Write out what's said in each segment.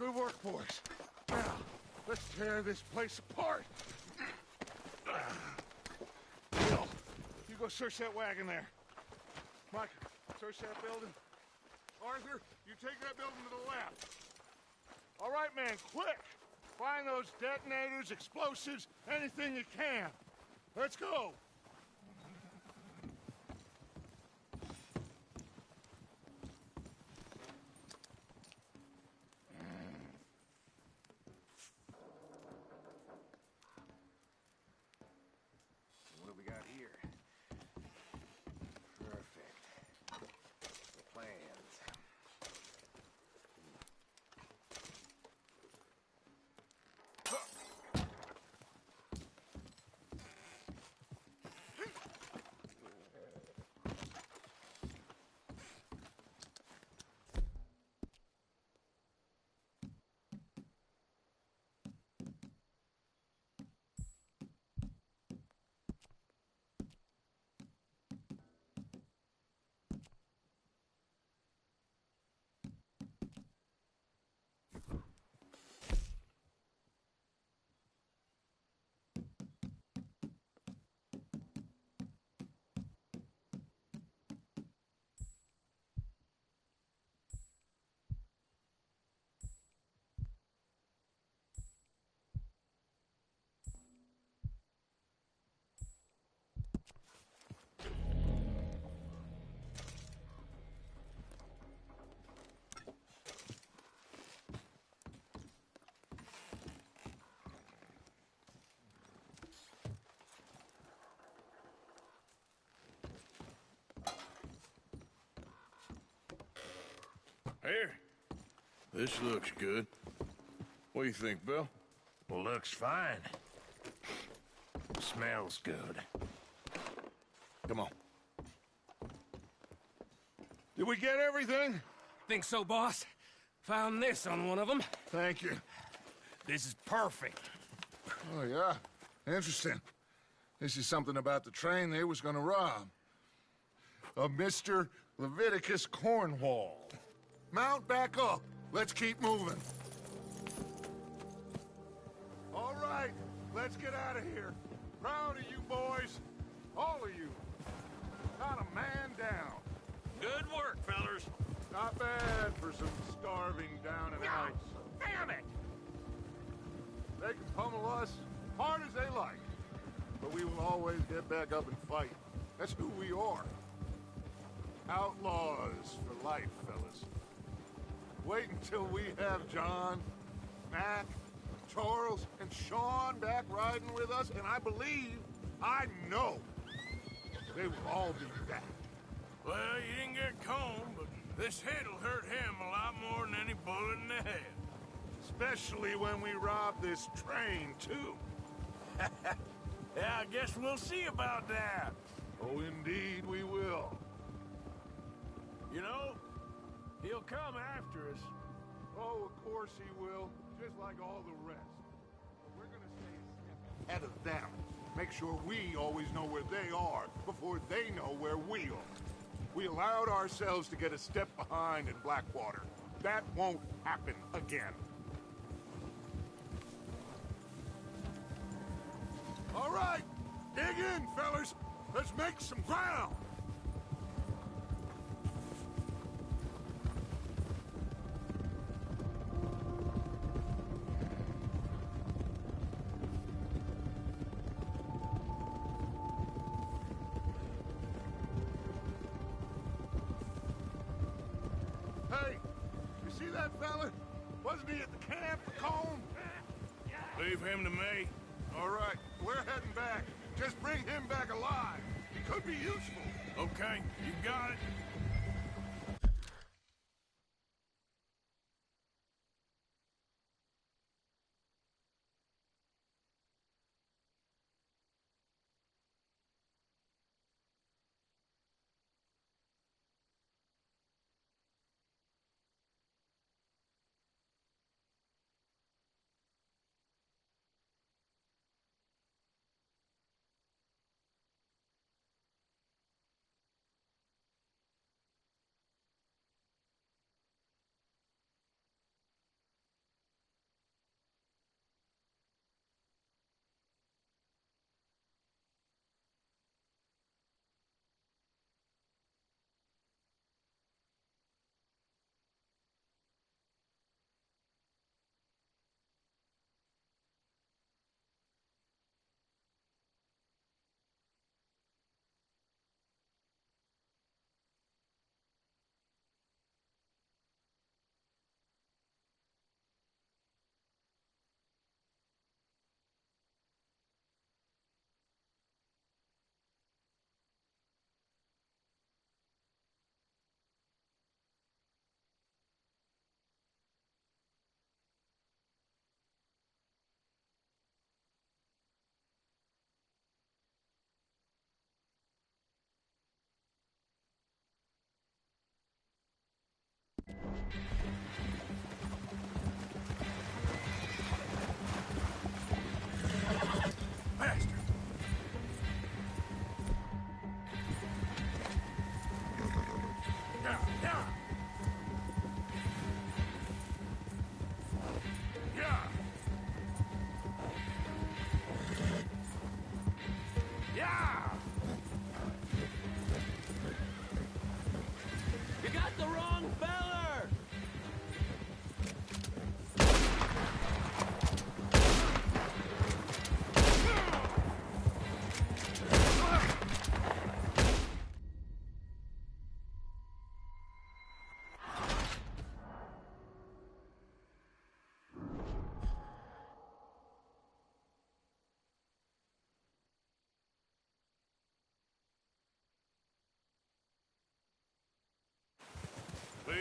Good work, boys. Now, let's tear this place apart. Bill, you go search that wagon there. Mike, search that building. Arthur, you take that building to the left. All right, man, quick! Find those detonators, explosives, anything you can. Let's go! What do we got here? Perfect. The plans. Here. This looks good. What do you think, Bill? Well, looks fine. Smells good. Come on. Did we get everything? Think so, boss? Found this on one of them. Thank you. This is perfect. Oh, yeah? Interesting. This is something about the train they was gonna rob. A Mr. Leviticus Cornwall. Mount back up. Let's keep moving. All right, let's get out of here. Proud of you boys. All of you. Not a man down. Good work, fellers. Not bad for some starving down and outs. Damn it! They can pummel us hard as they like. But we will always get back up and fight. That's who we are. Outlaws for life, fellas. Wait until we have John, Mac, Charles, and Sean back riding with us, and I know, they will all be back. Well, you didn't get Combe, but this hit'll hurt him a lot more than any bullet in the head. Especially when we rob this train, too. Yeah, I guess we'll see about that. Oh, indeed we will. You know, he'll come after us. Oh, of course he will, just like all the rest. But we're gonna stay a step ahead of them. Make sure we always know where they are before they know where we are. We allowed ourselves to get a step behind in Blackwater. That won't happen again. All right, dig in, fellas. Let's make some ground. Hey, you see that fella? Wasn't he at the camp for Combe? Leave him to me. All right, we're heading back. Just bring him back alive. He could be useful. Okay, you got it.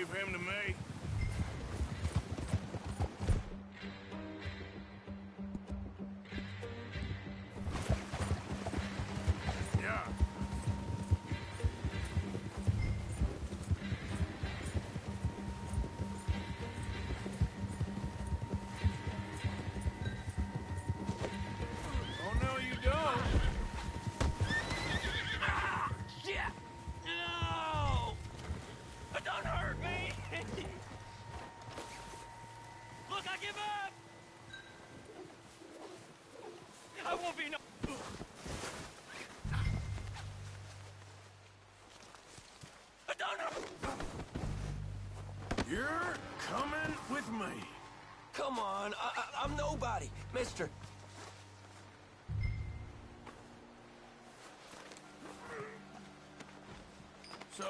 leave him to me. Yeah. Oh, no, you don't. Ah, shit! No! Don't hurt me! Look, I give up! I won't be no... Don't hurt... You're coming with me. Come on, I'm nobody, mister. So,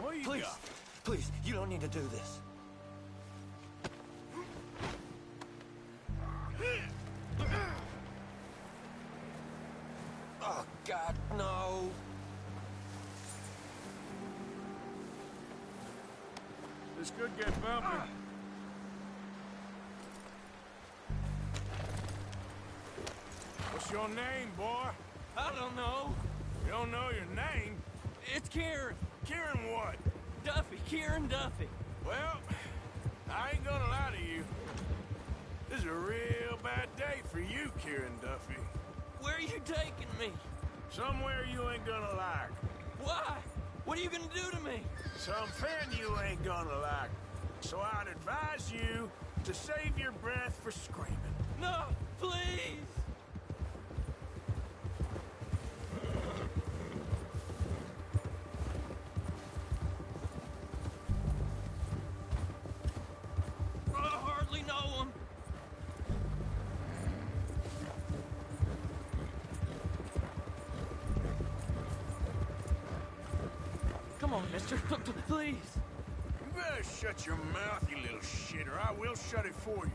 what you Please, got? please, you don't need to do this. Oh, God, no. This could get bumpy. What's your name, boy? I don't know. You don't know your name? It's Kieran. Kieran what? Duffy, Kieran Duffy. Well, I ain't gonna lie to you. This is a real bad day for you, Kieran Duffy. Where are you taking me? Somewhere you ain't gonna like. Why? What are you gonna do to me? Something you ain't gonna like. So I'd advise you to save your breath for screaming. No, please. I hardly know him. Come on, mister. Please. You better shut your mouth, you little shit, or I will shut it for you.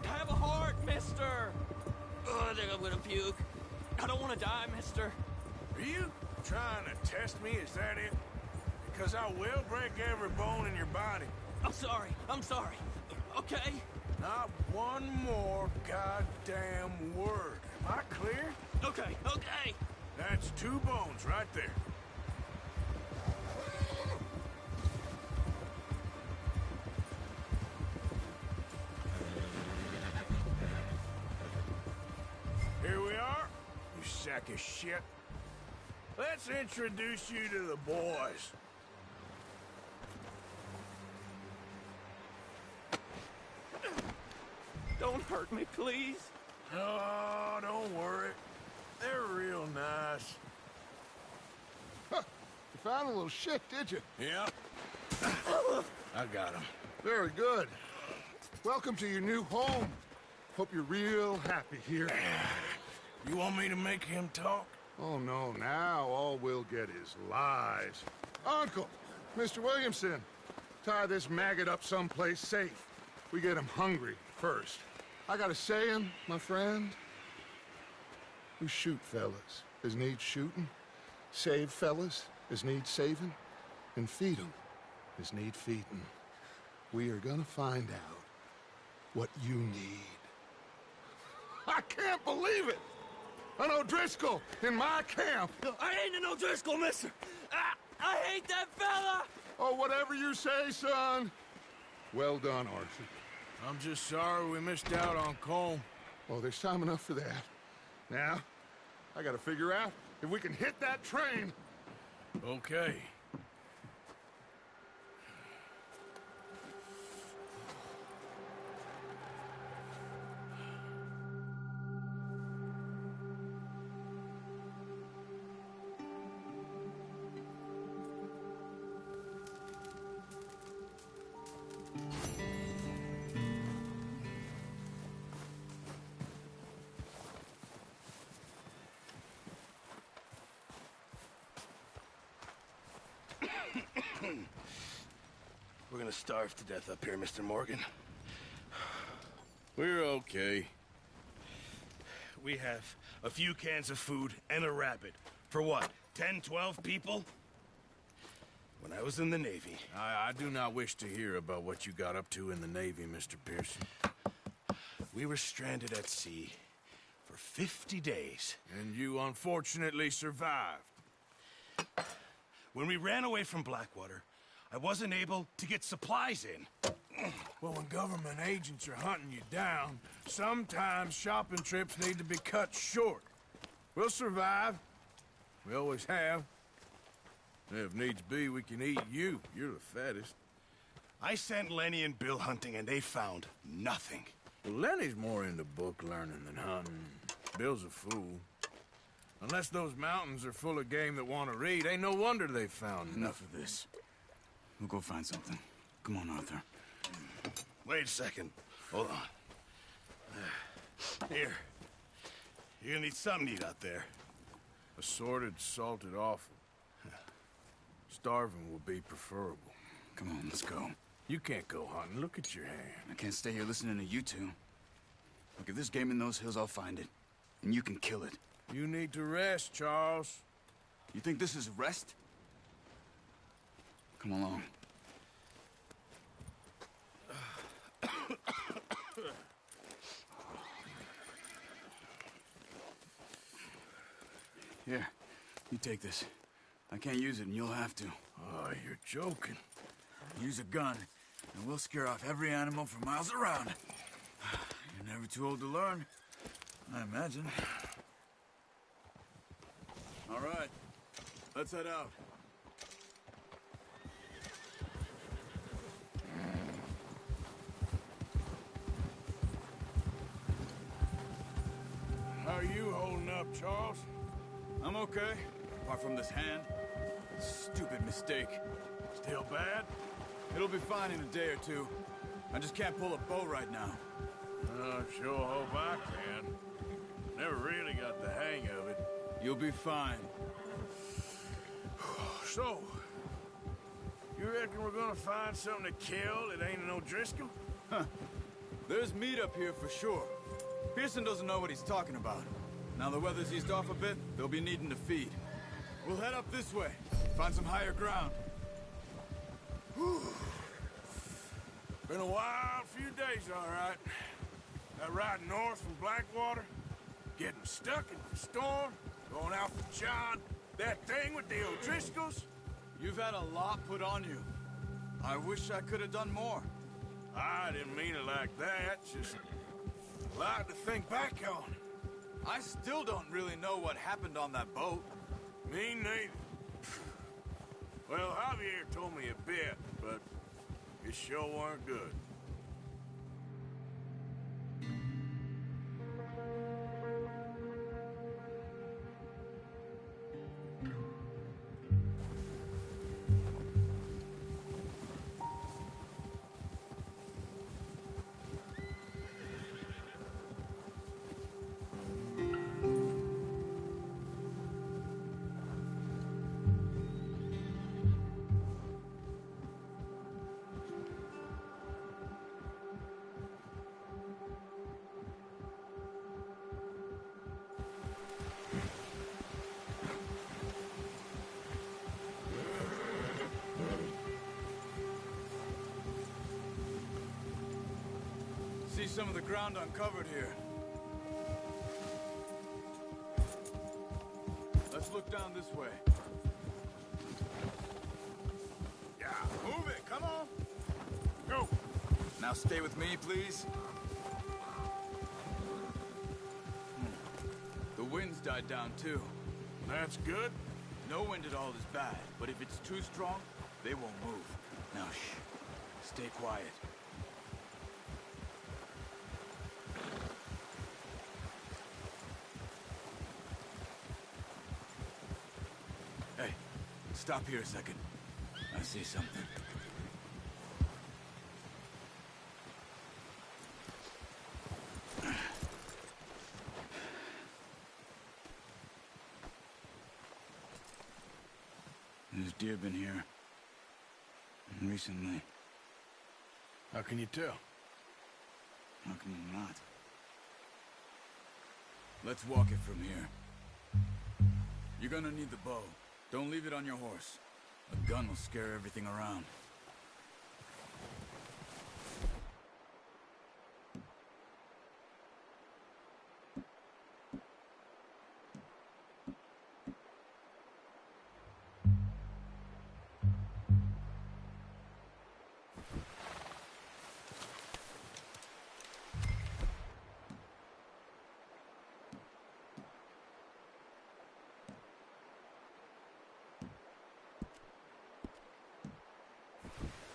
Have a heart, mister. Oh, I think I'm gonna puke. I don't want to die, mister. Are you trying to test me? Is that it? Because I will break every bone in your body. I'm sorry. I'm sorry. Okay? Not one more goddamn word. Am I clear? Okay, okay. That's 2 bones right there. Here we are, you sack of shit. Let's introduce you to the boys. Don't hurt me, please. Oh, don't worry. They're real nice. Huh. You found a little shit, did you? Yep. I got him. Very good. Welcome to your new home. Hope you're real happy here. You want me to make him talk? Oh, no, now all we'll get is lies. Uncle, Mr. Williamson, tie this maggot up someplace safe. We get him hungry first. I got a saying, my friend. We shoot fellas as need shooting, save fellas as need saving, and feed 'em as need feeding. We are gonna find out what you need. I can't believe it! An O'Driscoll in my camp! I ain't an O'Driscoll, mister. I hate that fella! Oh, whatever you say, son. Well done, Arthur. I'm just sorry we missed out on Colm. Oh, there's time enough for that. Now, I gotta figure out if we can hit that train. Okay. We're gonna starve to death up here, Mr. Morgan. We're okay. we have a few cans of food and a rabbit. For what, 10, 12 people? When I was in the Navy... I do not wish to hear about what you got up to in the Navy, Mr. Pearson. We were stranded at sea for 50 days. And you unfortunately survived. When we ran away from Blackwater, I wasn't able to get supplies in. Well, when government agents are hunting you down, sometimes shopping trips need to be cut short. We'll survive. We always have. If needs be, we can eat you. You're the fattest. I sent Lenny and Bill hunting, and they found nothing. Well, Lenny's more into book learning than hunting. Bill's a fool. Unless those mountains are full of game that want to read, ain't no wonder they found Enough of this. We'll go find something. Come on, Arthur. Wait a second. Hold on. Here. You're gonna need something to eat out there. Assorted, salted offal. Starving will be preferable. Come on, let's go. You can't go hunting. Look at your hand. I can't stay here listening to you two. Look, if there's game in those hills, I'll find it. And you can kill it. You need to rest, Charles. You think this is rest? Come along. Here, you take this. I can't use it, and you'll have to. Oh, you're joking. Use a gun, and we'll scare off every animal for miles around. You're never too old to learn, I imagine. All right, let's head out. How are you holding up, Charles? I'm okay, apart from this hand. Stupid mistake. Still bad? It'll be fine in a day or two. I just can't pull a bow right now. I sure hope I can. Never really got the hang of it. You'll be fine. So, you reckon we're gonna find something to kill that ain't an O'Driscoll? Huh. There's meat up here for sure. Pearson doesn't know what he's talking about. Now the weather's eased off a bit, they'll be needing to feed. We'll head up this way, find some higher ground. Whew. Been a wild few days, all right. That ride north from Blackwater, getting stuck in the storm, going out for John, that thing with the O'Driscolls. You've had a lot put on you. I wish I could have done more. I didn't mean it like that, just a lot to think back on. I still don't really know what happened on that boat. Me neither. Well, Javier told me a bit, but it sure weren't good. See some of the ground uncovered here. Let's look down this way. Yeah, move it, come on. Go. Now stay with me, please. The wind's died down too. That's good. No wind at all is bad, but if it's too strong, they won't move. Now shh. Stay quiet. Hey, stop here a second. I see something. There's deer been here. Recently. How can you tell? How can you not? Let's walk it from here. You're gonna need the bow. Don't leave it on your horse. A gun will scare everything around.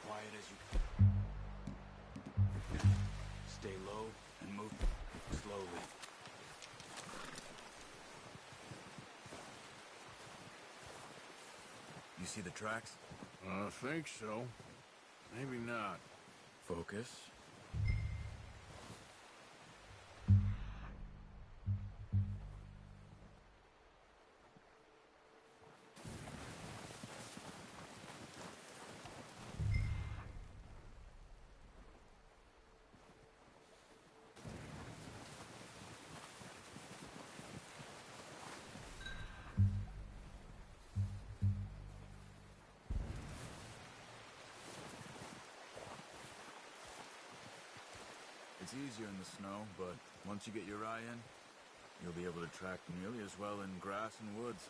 Quiet as you can. Stay low and move slowly. You see the tracks? I think so. Maybe not. Focus. It's easier in the snow, but once you get your eye in, you'll be able to track nearly as well in grass and woods.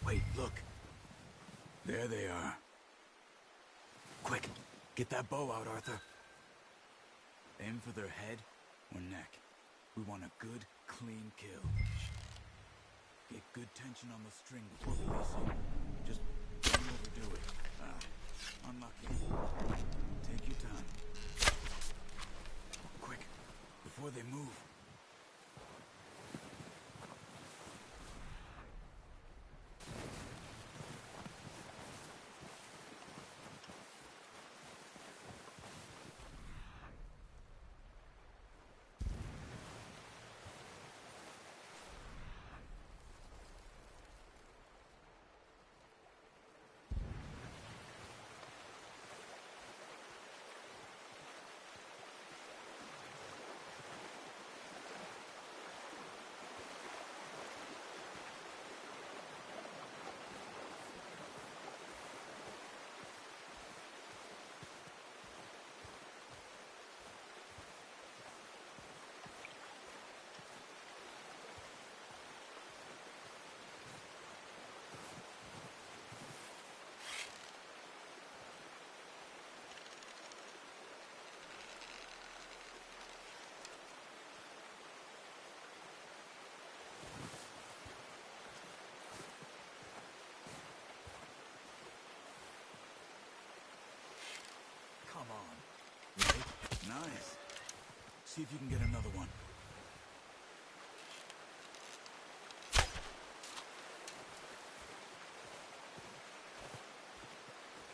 Wait, look. There they are. Quick, get that bow out, Arthur. Aim for their head or neck. We want a good, clean kill. Get good tension on the string before releasing. Just don't overdo it. Unlucky. Take your time. Quick, before they move. Come on. Right? Nice. See if you can get another one.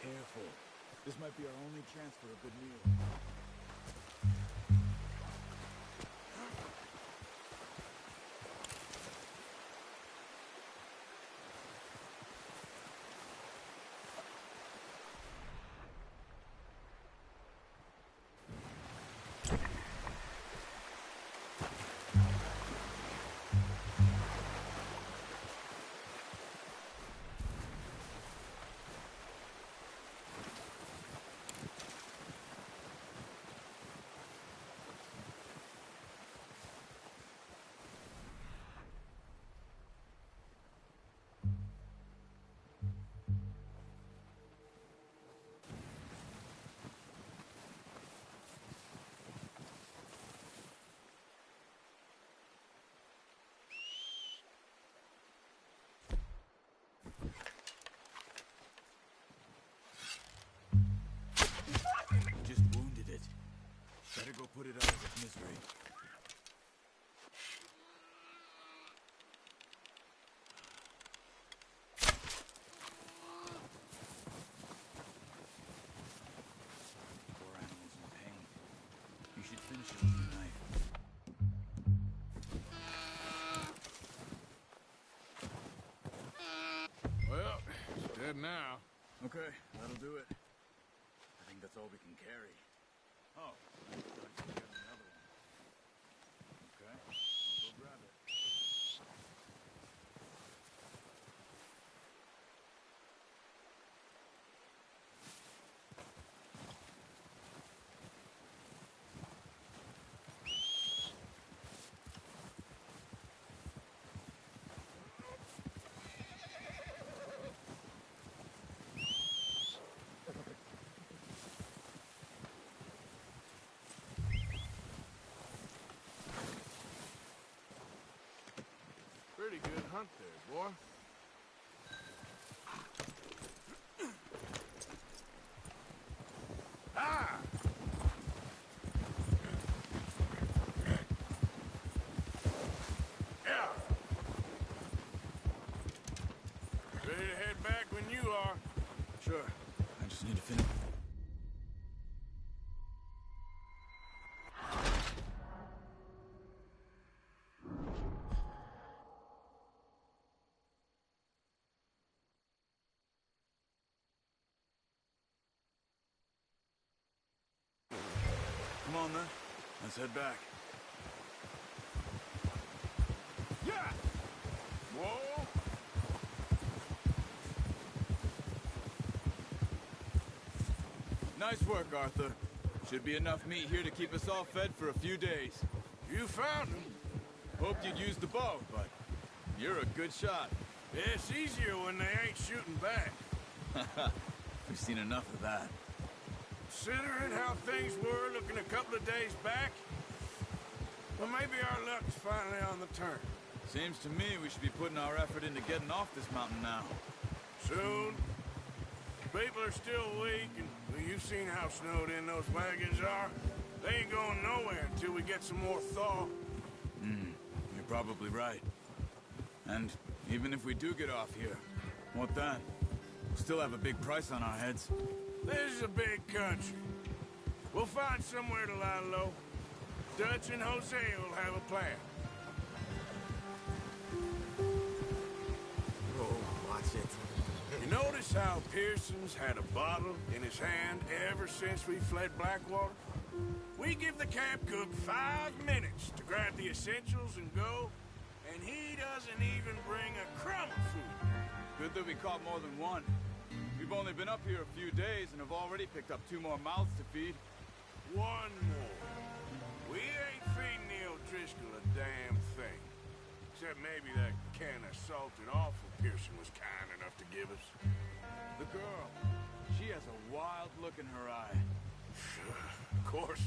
Careful. This might be our only chance for a good meal. Just wounded it. Better go put it out of its misery. Poor animal's in pain. You should finish it with your knife. Well, it's dead now. Okay, That'll do it. I think that's all we can carry. Oh, I thought you had another one. Okay, I'll go grab it. Pretty good hunt there, boy. Ah! Yeah! Ready to head back when you are. Sure. I just need to finish. Come on, then. Let's head back. Yeah! Whoa! Nice work, Arthur. Should be enough meat here to keep us all fed for a few days. You found him. Hoped you'd use the bow, but you're a good shot. Yeah, it's easier when they ain't shooting back. We've seen enough of that. Considering how things were looking a couple of days back, well, maybe our luck's finally on the turn. Seems to me we should be putting our effort into getting off this mountain now. Soon. People are still weak, and well, you've seen how snowed in those wagons are. They ain't going nowhere until we get some more thaw. You're probably right. And even if we do get off here, what then? We'll still have a big price on our heads. This is a big country. We'll find somewhere to lie low. Dutch and Jose will have a plan. Oh, watch it. You notice how Pearson's had a bottle in his hand ever since we fled Blackwater? We give the camp cook 5 minutes to grab the essentials and go, and he doesn't even bring a crumb of food. Good that we caught more than one. We've only been up here a few days and have already picked up 2 more mouths to feed. One more. We ain't feeding the O'Driscoll a damn thing. Except maybe that can of salted offal Pearson was kind enough to give us. The girl, she has a wild look in her eye. Of course.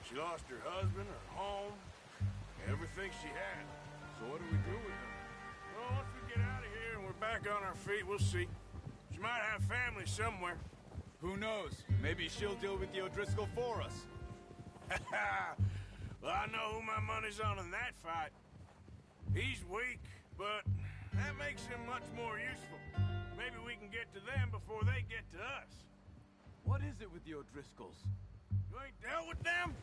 She lost her husband, her home, everything she had. So what do we do with her? Well, once we get out of here and we're back on our feet, we'll see. She might have family somewhere. Who knows? Maybe she'll deal with the O'Driscoll for us. Well, I know who my money's on in that fight. He's weak, but that makes him much more useful. Maybe we can get to them before they get to us. What is it with the O'Driscolls? You ain't dealt with them?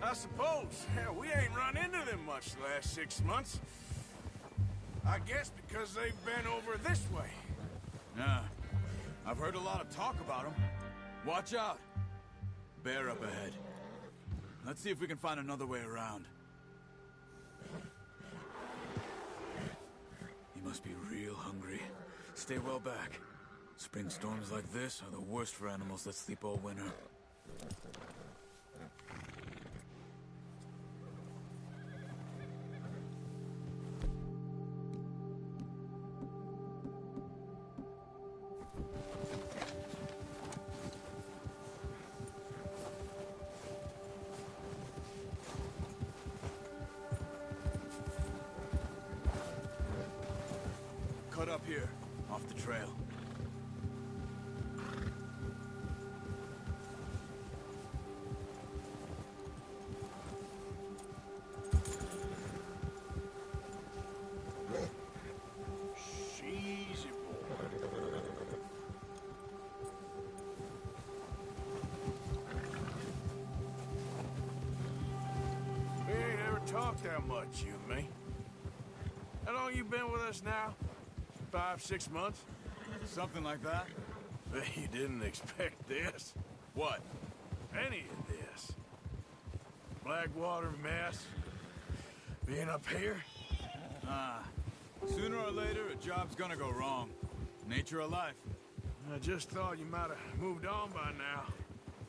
I suppose. Hell, we ain't run into them much the last 6 months. I guess because they've been over this way. Yeah, I've heard a lot of talk about them. Watch out. Bear up ahead. Let's see if we can find another way around. He must be real hungry. Stay well back. Spring storms like this are the worst for animals that sleep all winter. Cut up here, off the trail. Easy, boy. We ain't ever talked that much, you and me. How long you been with us now? 5, 6 months? Something like that. Bet you didn't expect this. What? Any of this. Blackwater mess. Being up here. Sooner or later, a job's gonna go wrong. Nature of life. I just thought you might have moved on by now.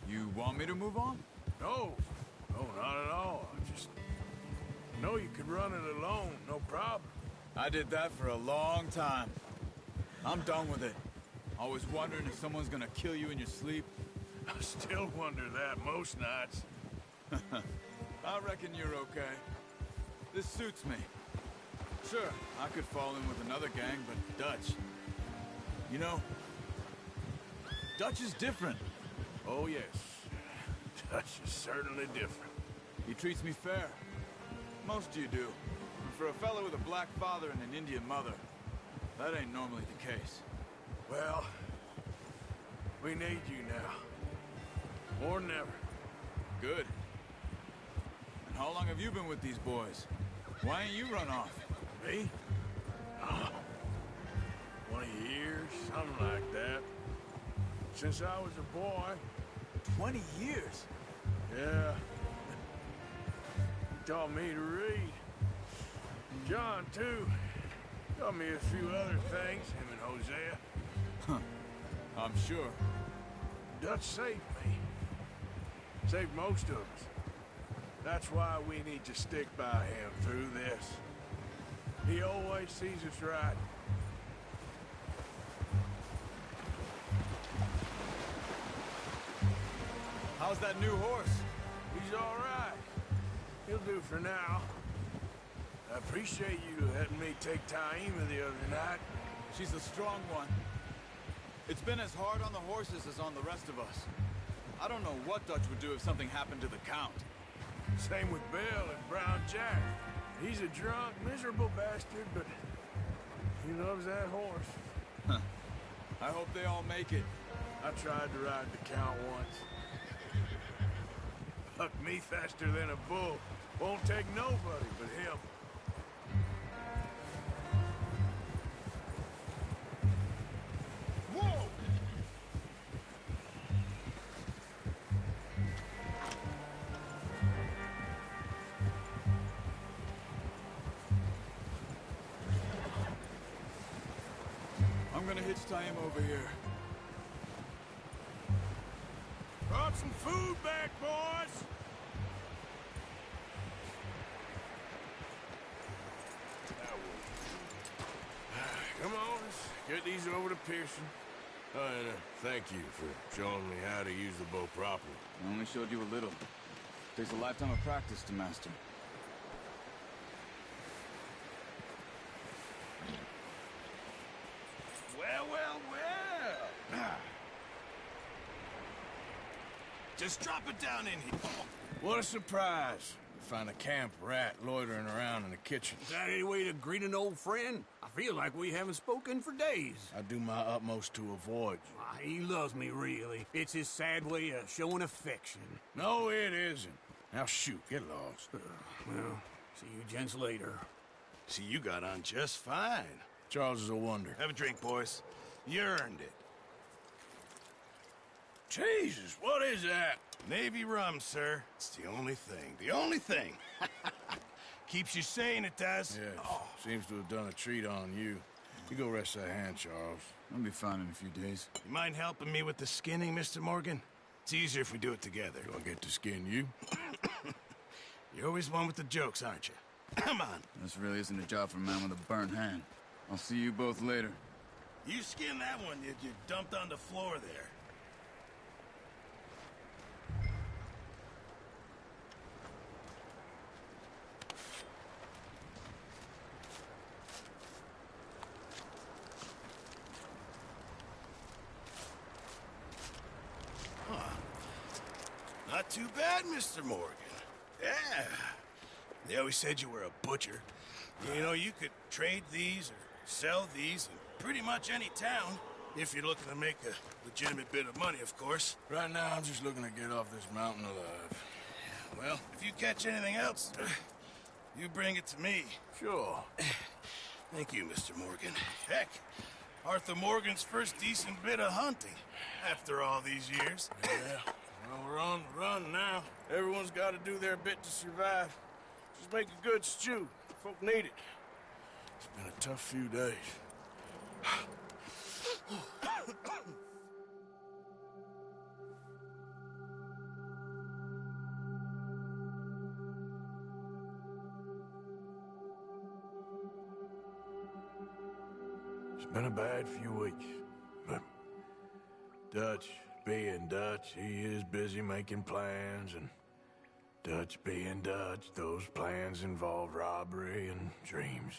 You want me to move on? No. No, not at all. I just know you could run it alone, no problem. I did that for a long time. I'm done with it. Always wondering if someone's gonna kill you in your sleep. I still wonder that most nights. I reckon you're okay. This suits me. Sure, I could fall in with another gang, but Dutch... You know, Dutch is different. Oh, yes. Dutch is certainly different. He treats me fair. Most of you do. And for a fellow with a black father and an Indian mother, that ain't normally the case. Well, we need you now. More than ever. Good. And how long have you been with these boys? Why ain't you run off? Me? 20 years, something like that. Since I was a boy. 20 years? Yeah. He taught me to read. John, too. Taught me a few other things, him and Hosea. Huh. I'm sure. Dutch saved me. Saved most of us. That's why we need to stick by him through this. He always sees us right. How's that new horse? He's all right. He'll do for now. I appreciate you letting me take Taima the other night. She's a strong one. It's been as hard on the horses as on the rest of us. I don't know what Dutch would do if something happened to the Count. Same with Bill and Brown Jack. He's a drunk, miserable bastard, but he loves that horse. Huh. I hope they all make it. I tried to ride the Count once. Bucked me faster than a bull. Won't take nobody but him. Whoa! I'm gonna hitch Taima over here. Brought some food back, boys! Come on, let's get these over to Pearson. And thank you for showing me how to use the bow properly. I only showed you a little. Takes a lifetime of practice to master. Well, well, well. Just drop it down in here. What a surprise. To find a camp rat loitering around in the kitchen. Is that any way to greet an old friend? I feel like we haven't spoken for days. I do my utmost to avoid you. Why, he loves me, really. It's his sad way of showing affection. No, it isn't. Now shoot, get lost. Well, see you gents later. See, you got on just fine. Charles is a wonder. Have a drink, boys. You earned it. Jesus, what is that? Navy rum, sir. It's the only thing. The only thing. Keeps you sane, it does. Yes, seems to have done a treat on you. You go rest that hand, Charles. I'll be fine in a few days. You mind helping me with the skinning, Mr. Morgan? It's easier if we do it together. Do I get to skin you? You're always one with the jokes, aren't you? Come on. This really isn't a job for a man with a burnt hand. I'll see you both later. You skin that one that you dumped on the floor there. Not too bad, Mr. Morgan. Yeah. They always said you were a butcher. You know, you could trade these or sell these in pretty much any town, if you're looking to make a legitimate bit of money, of course. Right now, I'm just looking to get off this mountain alive. Well, if you catch anything else, you bring it to me. Sure. Thank you, Mr. Morgan. Heck, Arthur Morgan's first decent bit of hunting after all these years. Yeah, well, we're on the run now. Everyone's got to do their bit to survive. Just make a good stew. Folk need it. It's been a tough few days. It's been a bad few weeks, but Dutch being Dutch, he is busy making plans, and Dutch being Dutch, those plans involve robbery and dreams.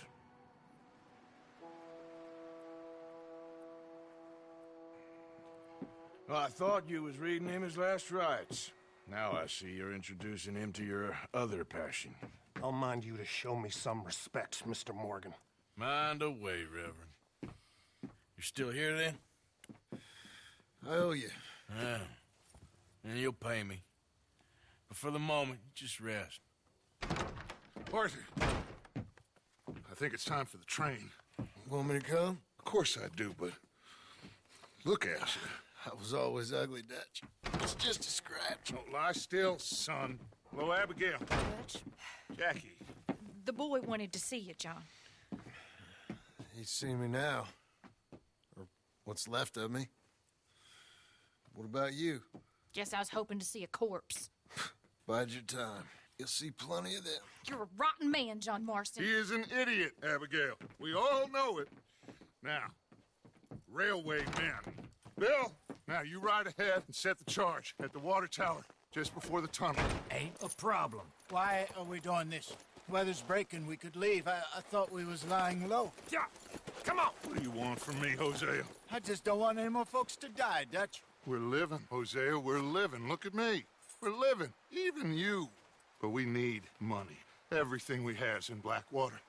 Well, I thought you was reading him his last rites. Now I see you're introducing him to your other passion. I'll mind you to show me some respect, Mr. Morgan. Mind away, Reverend. You still here, then? I owe you. Yeah. And you'll pay me. But for the moment, just rest. Arthur, I think it's time for the train. Want me to come? Of course I do, but look at you. I was always ugly, Dutch. It's just a scratch. Don't lie still, son. Hello, Abigail. Dutch, Jackie. the boy wanted to see you, John. He's seen me now. Or what's left of me. What about you? Guess I was hoping to see a corpse. Bide your time. You'll see plenty of them. You're a rotten man, John Marston. He is an idiot, Abigail. We all know it. Now, railway men. Bill, now you ride ahead and set the charge at the water tower just before the tunnel. Ain't a problem. Why are we doing this? Weather's breaking. We could leave. I thought we was lying low. Yeah, come on. What do you want from me, Hosea? I just don't want any more folks to die, Dutch. We're living, Hosea. We're living. Look at me. We're living. Even you. But we need money. Everything we has in Blackwater.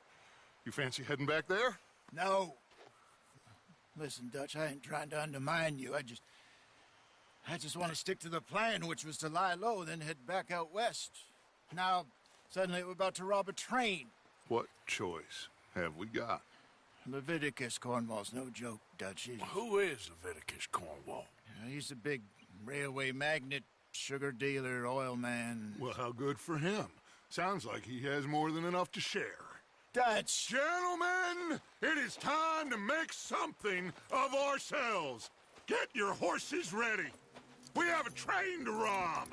You fancy heading back there? No. Listen, Dutch, I ain't trying to undermine you. I just want to stick to the plan, which was to lie low, then head back out west. Now, suddenly we're about to rob a train. What choice have we got? Leviticus Cornwall's no joke, Dutch. Who is Leviticus Cornwall? He's a big railway magnate, sugar dealer, oil man. Well, how good for him. Sounds like he has more than enough to share. Dutch! Gentlemen, it is time to make something of ourselves. Get your horses ready. We have a train to rob.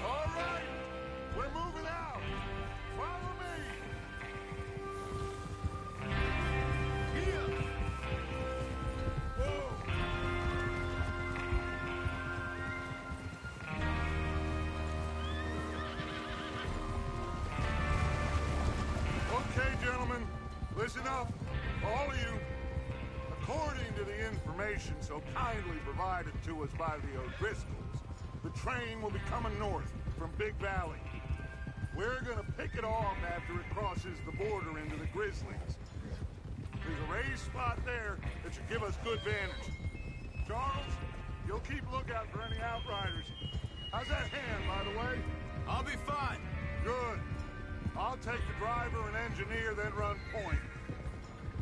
All right, we're moving out. Follow me. Here. Whoa. Okay, gentlemen, listen up, all of you. According to the information so kindly provided to us by the O'Driscolls, the train will be coming north from Big Valley. We're gonna pick it off after it crosses the border into the Grizzlies. There's a raised spot there that should give us good vantage. Charles, you'll keep lookout for any outriders. How's that hand, by the way? I'll be fine. Good. I'll take the driver and engineer, then run point.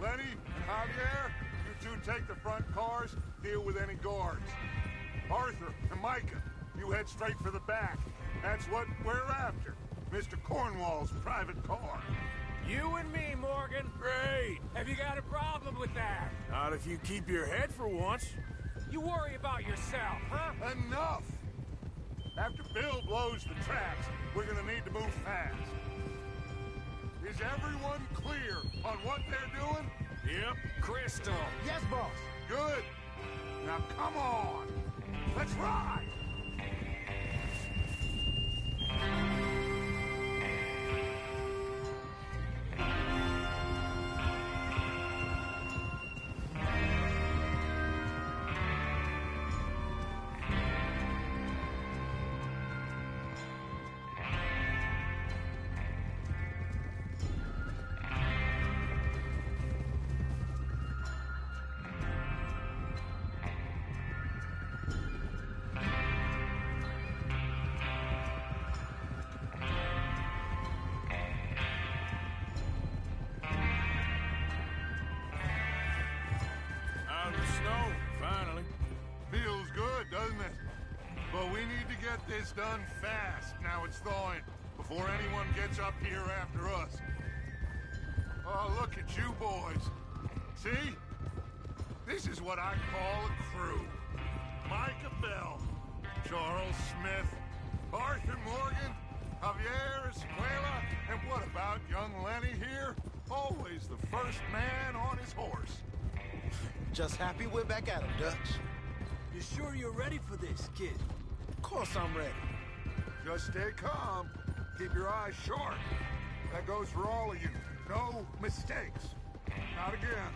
Lenny and Javier, you two take the front cars, deal with any guards. Arthur and Micah, you head straight for the back. That's what we're after. Mr. Cornwall's private car. You and me, Morgan. Great. Have you got a problem with that? Not if you keep your head for once. You worry about yourself, huh? Enough! After Bill blows the tracks, we're gonna need to move fast. Is everyone clear on what they're doing? Yep. Crystal. Yes, boss. Good. Now come on. Let's ride. get this done fast now it's thawing, before anyone gets up here after us. Oh, look at you boys. See? This is what I call a crew. Micah Bell, Charles Smith, Arthur Morgan, Javier Escuela, and what about young Lenny here? Always the first man on his horse. Just happy we're back at him, Dutch. You sure you're ready for this, kid? Of course I'm ready. Just stay calm. Keep your eyes sharp. That goes for all of you. No mistakes. Not again.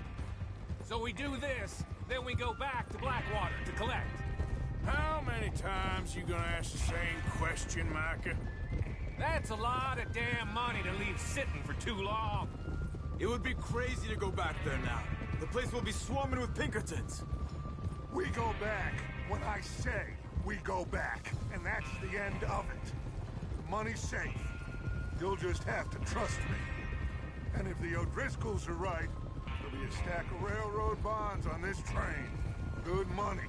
So we do this, then we go back to Blackwater to collect. How many times you gonna ask the same question, Micah? That's a lot of damn money to leave sitting for too long. It would be crazy to go back there now. The place will be swarming with Pinkertons. We go back when I say we go back, and that's the end of it. The money's safe. You'll just have to trust me. And if the O'Driscolls are right, there'll be a stack of railroad bonds on this train. Good money,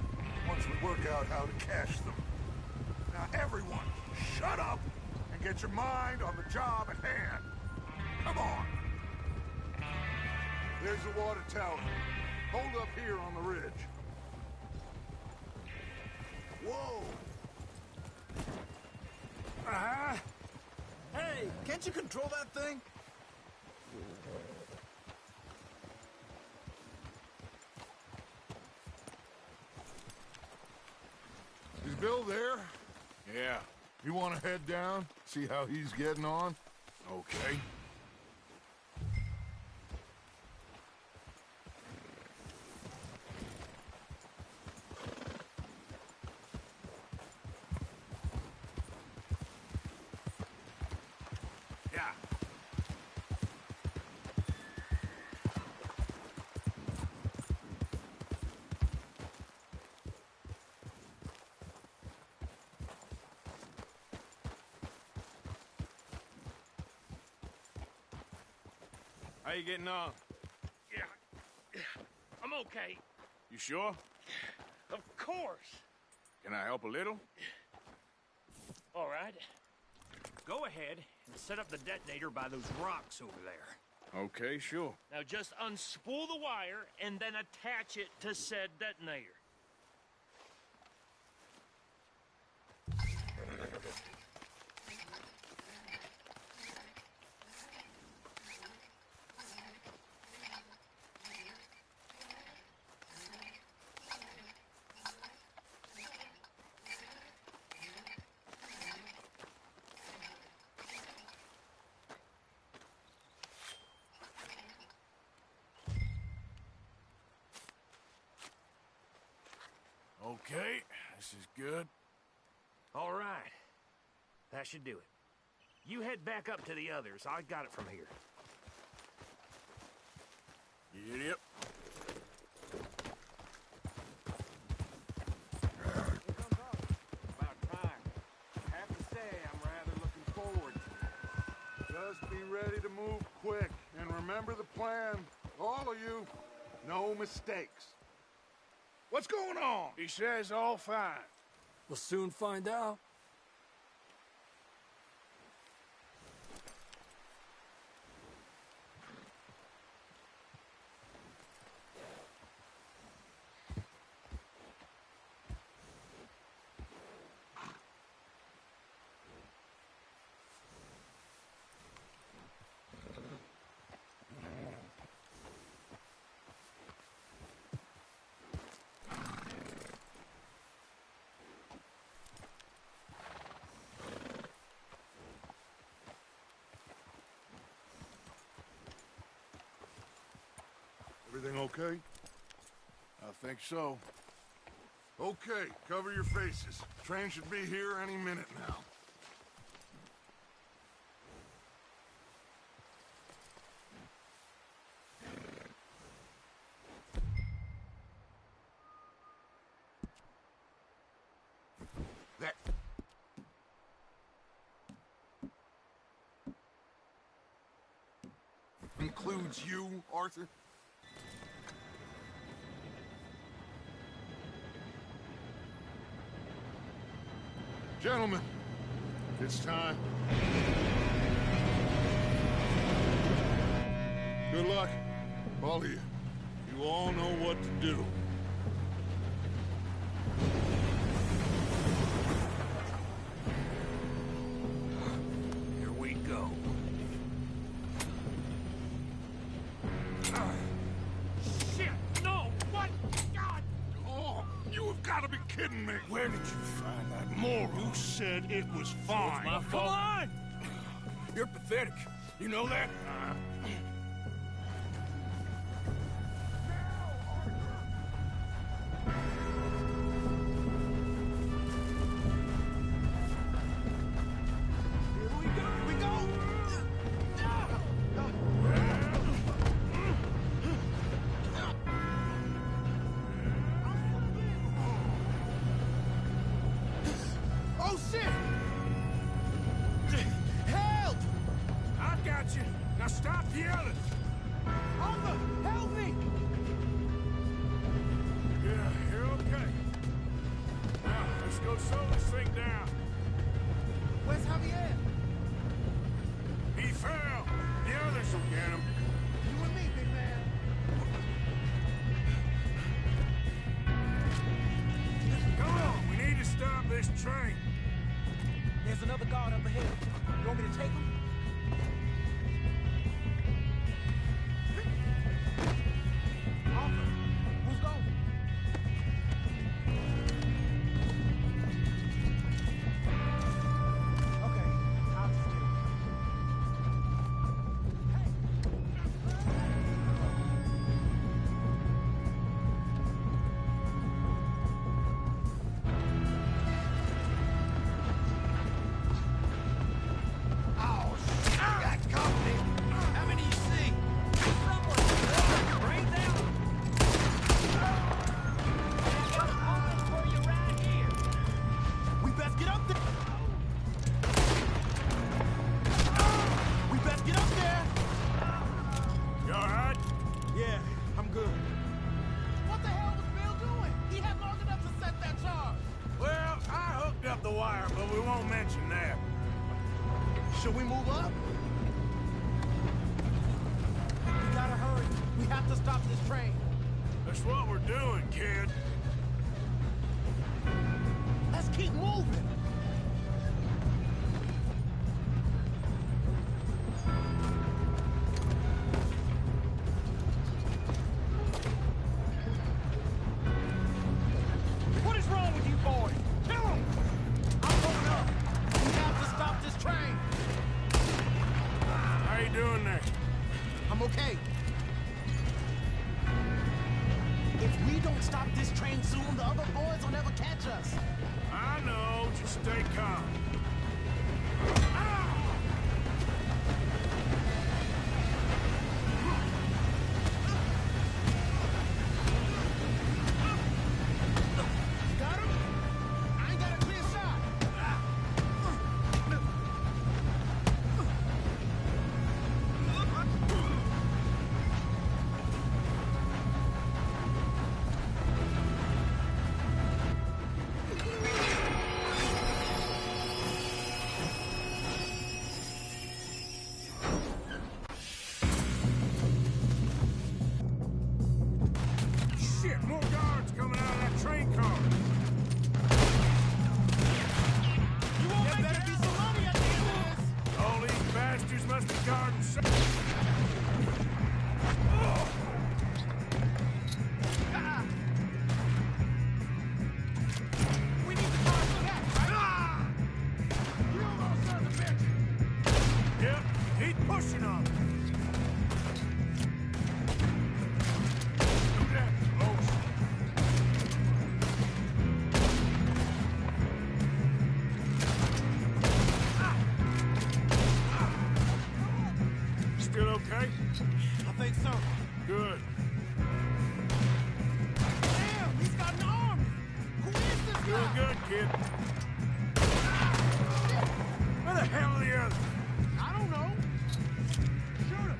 once we work out how to cash them. Now everyone, shut up and get your mind on the job at hand. Come on. There's the water tower. Hold up here on the ridge. Whoa! Hey, can't you control that thing? Is Bill there? Yeah, You want to head down? See how he's getting on? okay. Yeah. How you getting on? Yeah, I'm okay. You sure? Of course. Can I help a little? All right. Go ahead and set up the detonator by those rocks over there. Okay, sure. Now just unspool the wire and then attach it to said detonator. Okay, this is good. All right. That should do it. You head back up to the others. I got it from here. Yep. About time. I have to say, I'm rather looking forward to it. Just be ready to move quick. And remember the plan. All of you. No mistakes. What's going on? He says all fine. We'll soon find out. Everything okay? I think so. Okay, cover your faces. Train should be here any minute now. That... includes you, Arthur? Gentlemen, it's time. Good luck, all of you. You all know what to do. Here we go. Shit! No! What? God! Oh, you have got to be kidding me. Where did you find that moron? You said it was fine. My Come fault. on! You're pathetic. You know that? Oh, shit! Help! I got you. Now stop yelling. Arthur, help me! Yeah, you're okay. Now, let's go slow this thing down. Where's Javier? He fell. The others will get him. You and me, big man. Come on, we need to stop this train. There's another guard up ahead. You want me to take him? Arthur, who's going? Okay, I'll just get him. Oh, shit! You got company. How many you see? Bring them! I got a for you right here. We best get up there. We best get up there. You all right? Yeah, I'm good. What the hell was Bill doing? He had long enough to set that charge. Well, I hooked up the wire, but we won't mention that. Should we move up? We gotta hurry. We have to stop this train. That's what we're doing, kid. Let's keep moving. What is wrong with you boys? Kill him! I'm going up. We have to stop this train. How you doing there? I'm okay. If we don't stop this train soon, the other boys will never catch us. I know. Just stay calm. Got him? I ain't got a clear shot. Shit, more guards coming out of that train car. You won't make better be some money at the end of this. All these bastards must be guarding. We need to charge for that, right? You little son of a bitch. Yep, keep pushing on. Do that close. Still okay? I think so. Good. Damn, he's got an army. Who is this Doing guy? good, kid. Where the hell are the others? I don't know. Shoot him.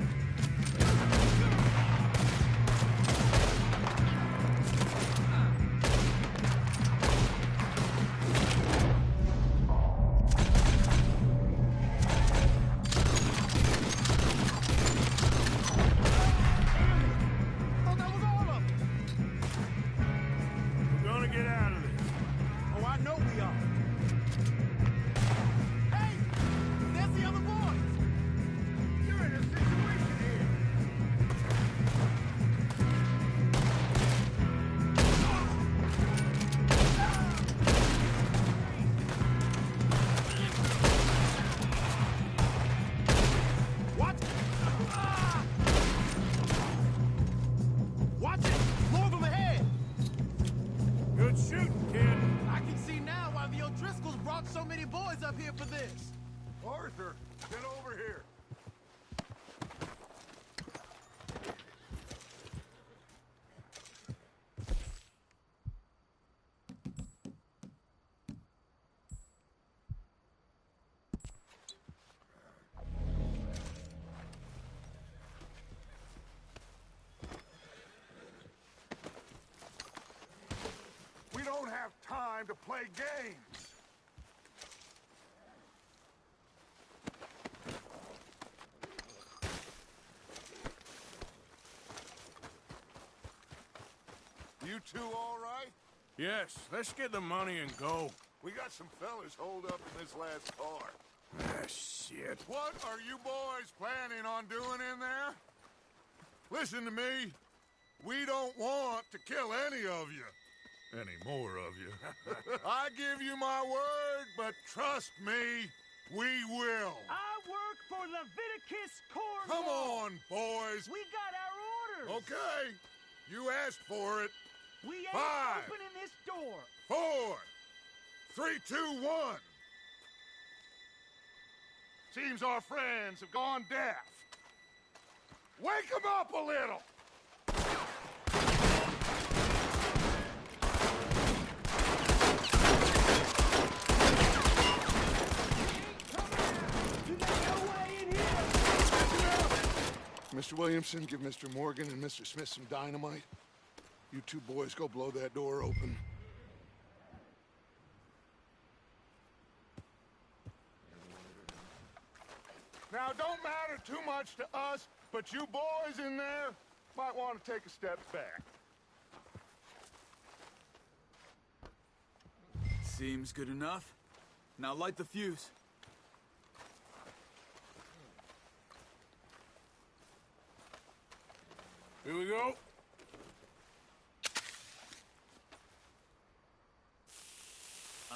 brought so many boys up here for this? Arthur, get over here. We don't have time to play games. You two all right? Yes, let's get the money and go. We got some fellas holed up in this last car. Ah, shit. What are you boys planning on doing in there? Listen to me. We don't want to kill any of you. Any more of you. I give you my word, but trust me, we will. I work for Leviticus Corps. Come on, boys. We got our orders. Okay. You asked for it. We ain't 5, opening this door. 4, 3, 2, 1. Seems our friends have gone deaf. Wake them up a little. Mr. Williamson, give Mr. Morgan and Mr. Smith some dynamite. You two boys go blow that door open. Now, don't matter too much to us, but you boys in there might want to take a step back. Seems good enough. Now light the fuse. Here we go.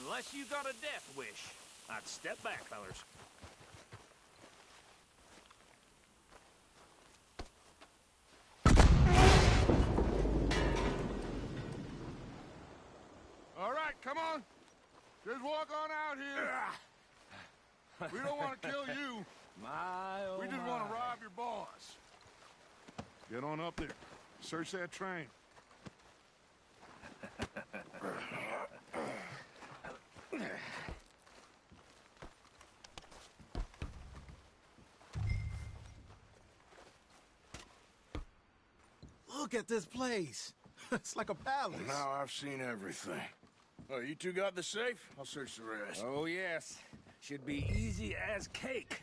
Unless you got a death wish, I'd step back, fellas. All right, come on. Just walk on out here. We don't want to kill you. We just want to rob your boss. Get on up there. Search that train. Look at this place. It's like a palace. Now I've seen everything. Oh, you two got the safe? I'll search the rest. Oh, yes. Should be easy as cake.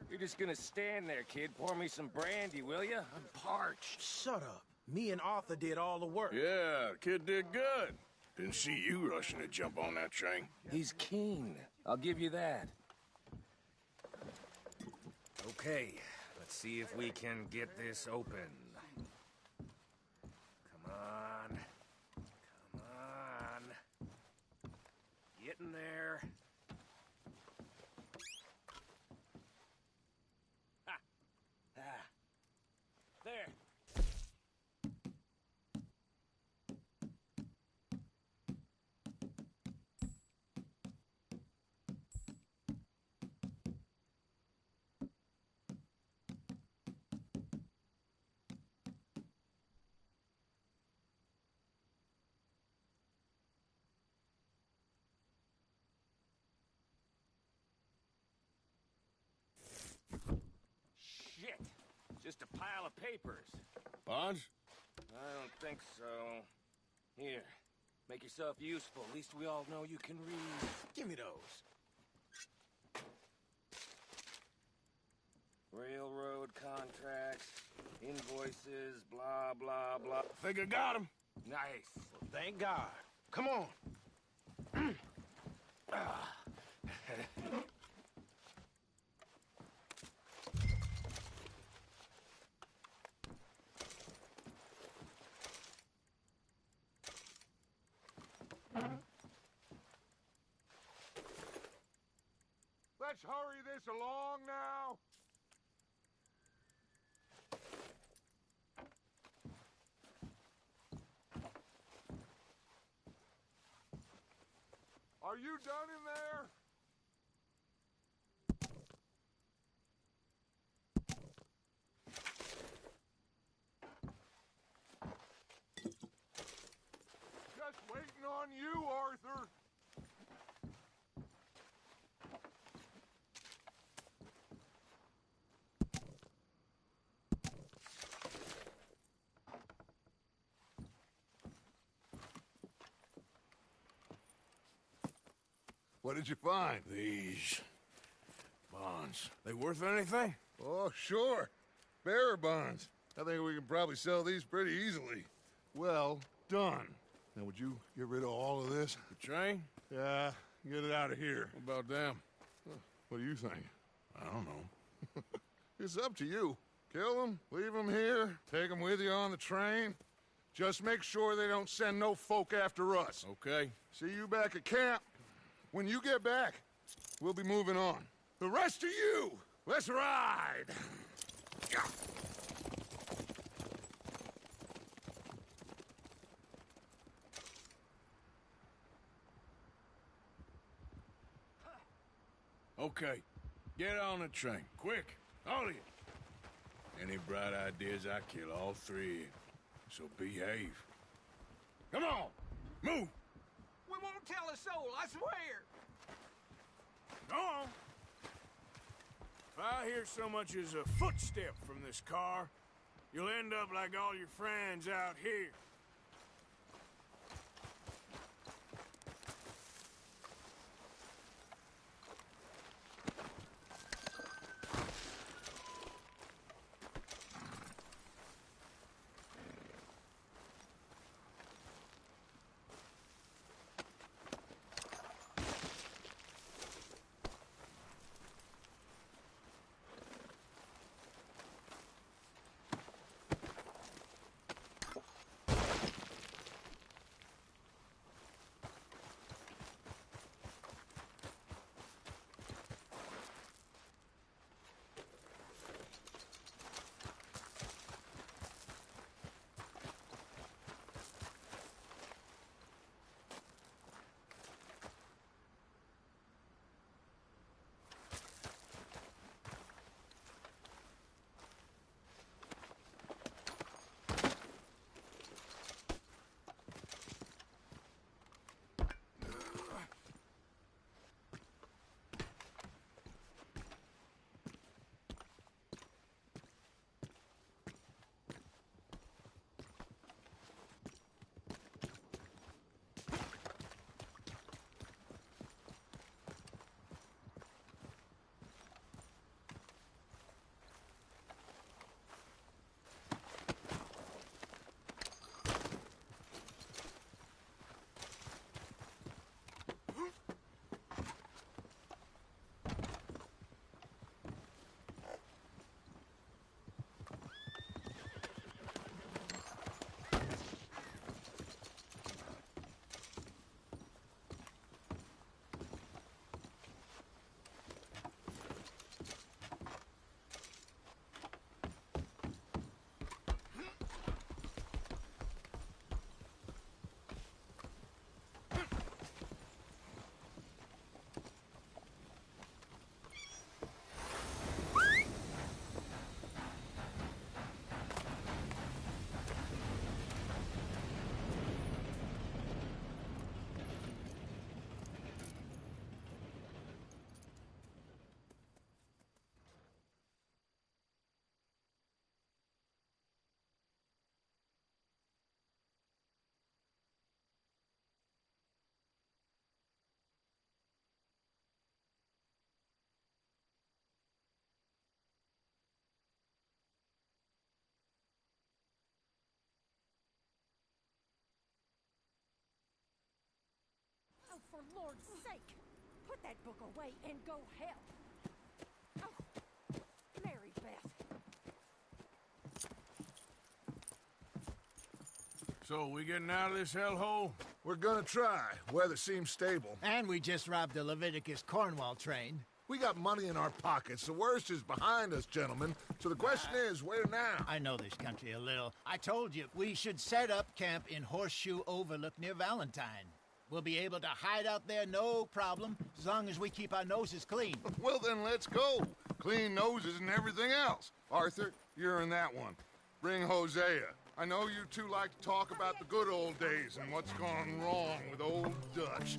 You're just gonna stand there, kid. Pour me some brandy, will you? I'm parched. Shut up. Me and Arthur did all the work. Yeah, the kid did good. Didn't see you rushing to jump on that train. He's keen. I'll give you that. Okay, let's see if we can get this open. Come on. Come on. Get in there. Ha! Ah. There. Shit! Just a pile of papers. Bonds? I don't think so. Here, make yourself useful. At least we all know you can read. Give me those. Railroad contracts, invoices, blah, blah, blah. Think I got him. Nice. Thank God. Come on. Let's hurry this along now. Are you done in there? Just waiting on you, Arthur. What did you find? These bonds. They worth anything? Oh, sure. Bearer bonds. I think we can probably sell these pretty easily. Well done. Now, would you get rid of all of this? The train? Yeah, get it out of here. What about them? What do you think? I don't know. It's up to you. Kill them, leave them here, take them with you on the train. Just make sure they don't send no folk after us. Okay. See you back at camp. When you get back, we'll be moving on. The rest of you, let's ride! Yeah. Okay. Get on the train. Quick. All of you. Any bright ideas, I kill all three of you. So behave. Come on! Move! We won't tell a soul, I swear! Go on! If I hear so much as a footstep from this car, you'll end up like all your friends out here. For Lord's sake, put that book away and go help. Oh, Mary Beth. So, we getting out of this hellhole? We're gonna try. Weather seems stable. And we just robbed the Leviticus Cornwall train. We got money in our pockets. The worst is behind us, gentlemen. So the question is, where now? I know this country a little. I told you, we should set up camp in Horseshoe Overlook near Valentine. We'll be able to hide out there no problem, as long as we keep our noses clean. Well, then let's go. Clean noses and everything else. Arthur, you're in that one. Bring Hosea. I know you two like to talk about the good old days and what's gone wrong with old Dutch.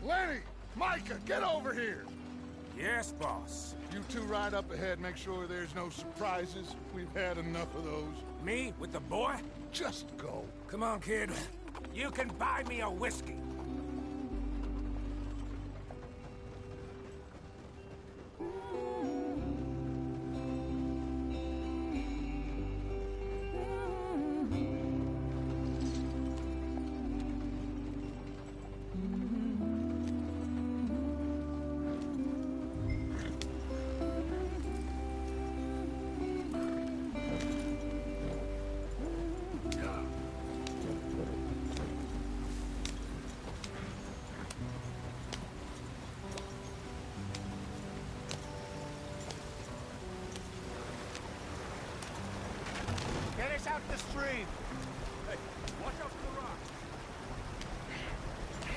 Lenny! Micah, get over here! Yes, boss. You two ride up ahead, make sure there's no surprises. We've had enough of those. Me? With the boy? Just go. Come on, kid. You can buy me a whiskey. Get us out the stream. Hey, watch out for the rock.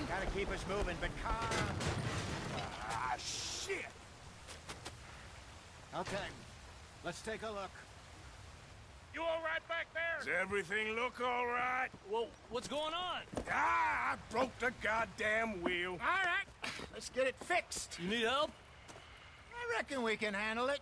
Gotta keep us moving, but calm. Ah, shit! Okay, let's take a look. You all right back there? Does everything look all right? Well, what's going on? Ah, I broke the goddamn wheel. All right, let's get it fixed. You need help? I reckon we can handle it.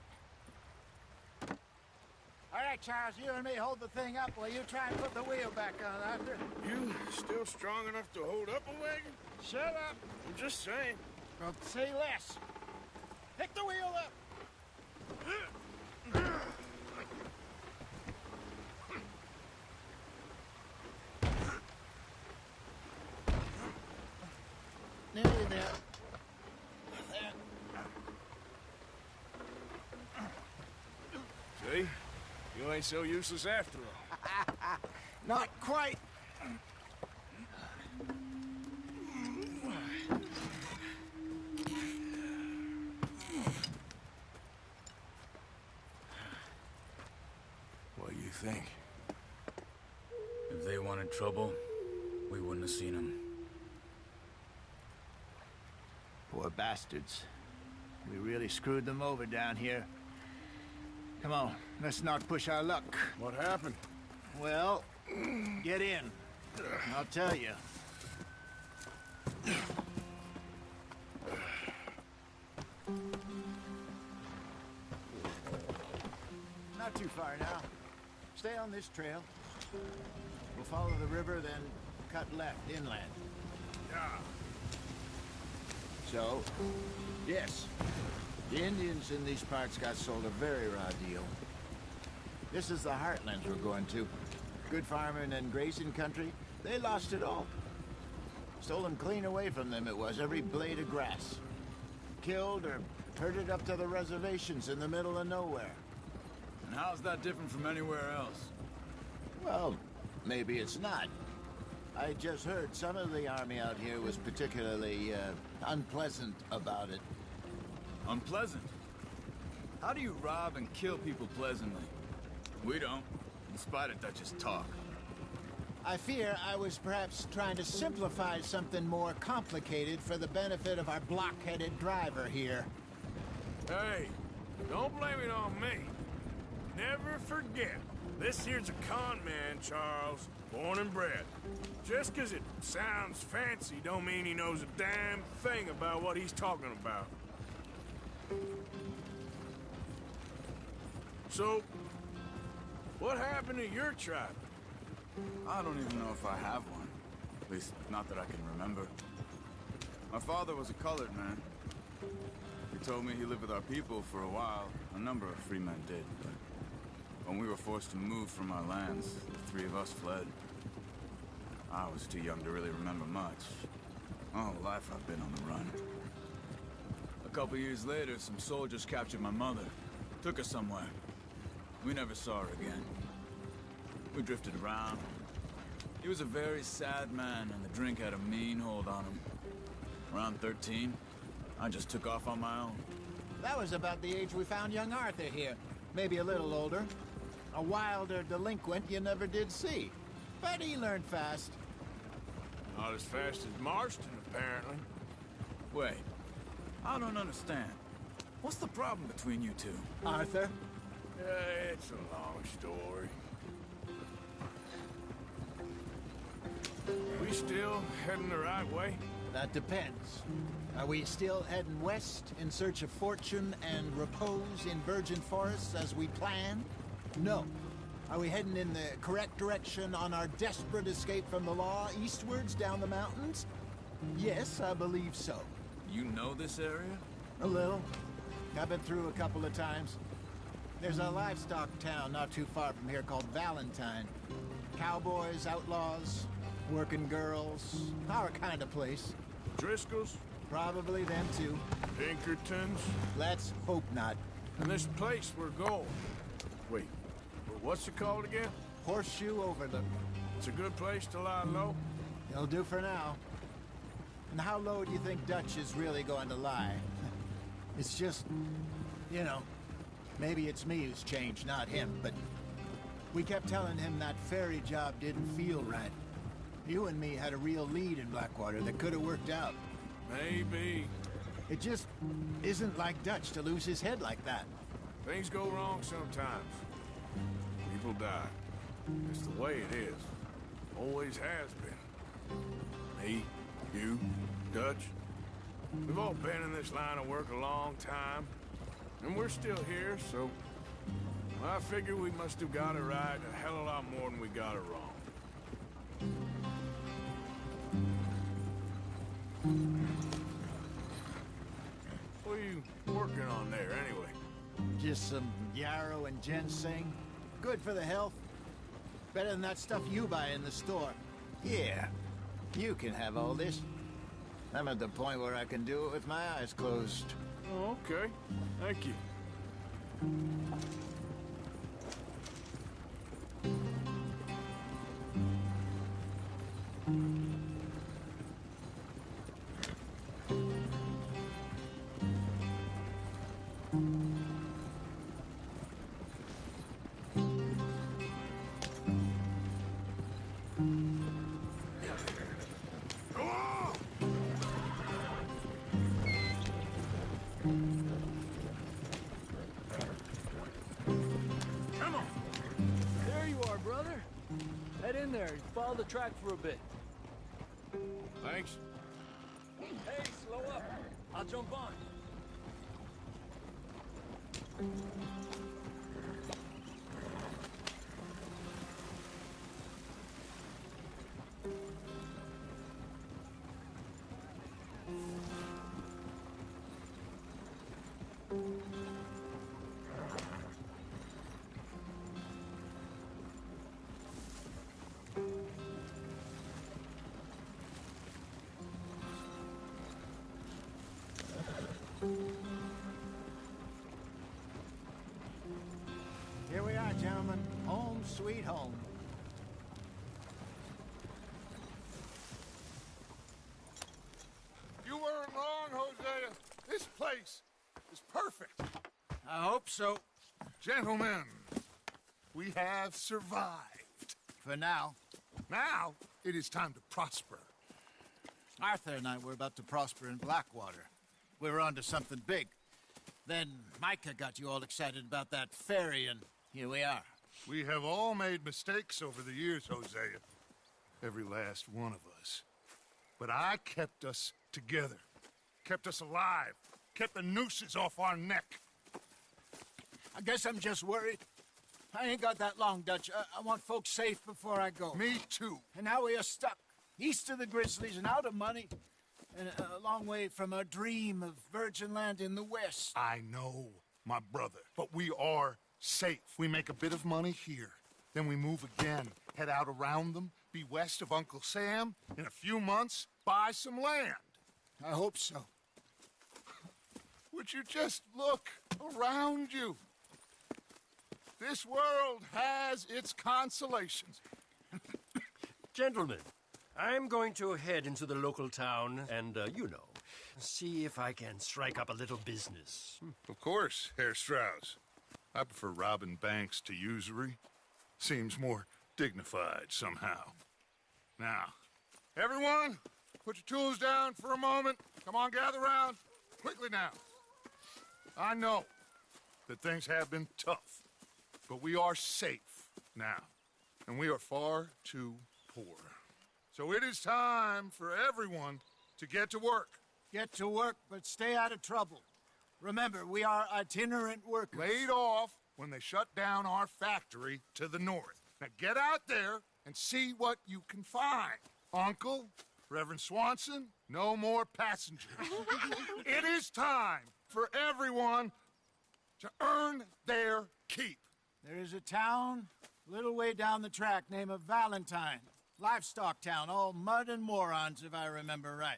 All right, Charles, you and me hold the thing up while you try and put the wheel back on, Arthur. You still strong enough to hold up a wagon? Shut up. I'm just saying. Well, say less. Pick the wheel up. Nearly there. See? You ain't so useless after all. Not quite. What do you think? If they wanted trouble, we wouldn't have seen them. Poor bastards. We really screwed them over down here. Come on, let's not push our luck. What happened? Well, get in. I'll tell you. Not too far now. Stay on this trail. We'll follow the river, then cut left inland. Yeah. So, yes, the Indians in these parts got sold a very raw deal. This is the heartlands we're going to. Good farming and grazing country, they lost it all. Stolen clean away from them it was, every blade of grass. Killed or herded up to the reservations in the middle of nowhere. And how's that different from anywhere else? Well, maybe it's not. I just heard some of the army out here was particularly, unpleasant about it. Unpleasant? How do you rob and kill people pleasantly? We don't, in spite of Dutch's talk. I fear I was perhaps trying to simplify something more complicated for the benefit of our block-headed driver here. Hey, don't blame it on me. Never forget, This here's a con man, Charles. Born and bred. Just 'cause it sounds fancy don't mean he knows a damn thing about what he's talking about. So, what happened to your tribe? I don't even know if I have one. At least, not that I can remember. My father was a colored man. He told me he lived with our people for a while. A number of free men did, but when we were forced to move from our lands, the three of us fled. I was too young to really remember much. My whole life I've been on the run. A couple years later, some soldiers captured my mother. Took her somewhere. We never saw her again. We drifted around. He was a very sad man, and the drink had a mean hold on him. Around 13, I just took off on my own. That was about the age we found young Arthur here. Maybe a little older. A wilder delinquent you never did see. But he learned fast. Not as fast as Marston, apparently. Wait, I don't understand. What's the problem between you two? Arthur? It's a long story. We still heading the right way? That depends. Are we still heading west in search of fortune and repose in virgin forests as we planned? No. Are we heading in the correct direction on our desperate escape from the law eastwards down the mountains? Yes, I believe so. You know this area? A little. I've been through a couple of times. There's a livestock town not too far from here called Valentine. Cowboys, outlaws, working girls, our kind of place. Driscoll's? Probably them too. Pinkertons? Let's hope not. And this place we're going. Wait, what's it called again? Horseshoe Overlook. It's a good place to lie low? It'll do for now. And how low do you think Dutch is really going to lie? It's just, you know, maybe it's me who's changed, not him, but we kept telling him that ferry job didn't feel right. You and me had a real lead in Blackwater that could have worked out. Maybe. It just isn't like Dutch to lose his head like that. Things go wrong sometimes. People die. It's the way it is. Always has been. Me, you, Dutch. We've all been in this line of work a long time. And we're still here, so... I figure we must have got it right a hell of a lot more than we got it wrong. What are you working on there, anyway? Just some yarrow and ginseng. Good for the health. Better than that stuff you buy in the store. Yeah, you can have all this. I'm at the point where I can do it with my eyes closed. Oh, okay. Thank you. Head in there and follow the track for a bit. Thanks. Hey, slow up. I'll jump on. Here we are, gentlemen. Home sweet home. You weren't wrong, Hosea. This place is perfect. I hope so. Gentlemen, we have survived. For now. Now, it is time to prosper. Arthur and I were about to prosper in Blackwater. We were onto something big. Then Micah got you all excited about that ferry, and here we are. We have all made mistakes over the years, Hosea. Every last one of us. But I kept us together. Kept us alive. Kept the nooses off our neck. I guess I'm just worried. I ain't got that long, Dutch. I want folks safe before I go. Me too. And now we are stuck. East of the Grizzlies and out of money. And a long way from our dream of virgin land in the west. I know, my brother. But we are safe. We make a bit of money here. Then we move again. Head out around them. Be west of Uncle Sam. In a few months, buy some land. I hope so. Would you just look around you? This world has its consolations. Gentlemen, I'm going to head into the local town and, see if I can strike up a little business. Of course, Herr Strauss. I prefer robbing banks to usury. Seems more dignified somehow. Now, everyone, put your tools down for a moment. Come on, gather round. Quickly now. I know that things have been tough, but we are safe now, and we are far too poor. So it is time for everyone to get to work. Get to work, but stay out of trouble. Remember, we are itinerant workers. Laid off when they shut down our factory to the north. Now get out there and see what you can find. Uncle, Reverend Swanson, no more passengers. It is time for everyone to earn their keep. There is a town a little way down the track named Valentine. Livestock town, all mud and morons, if I remember right.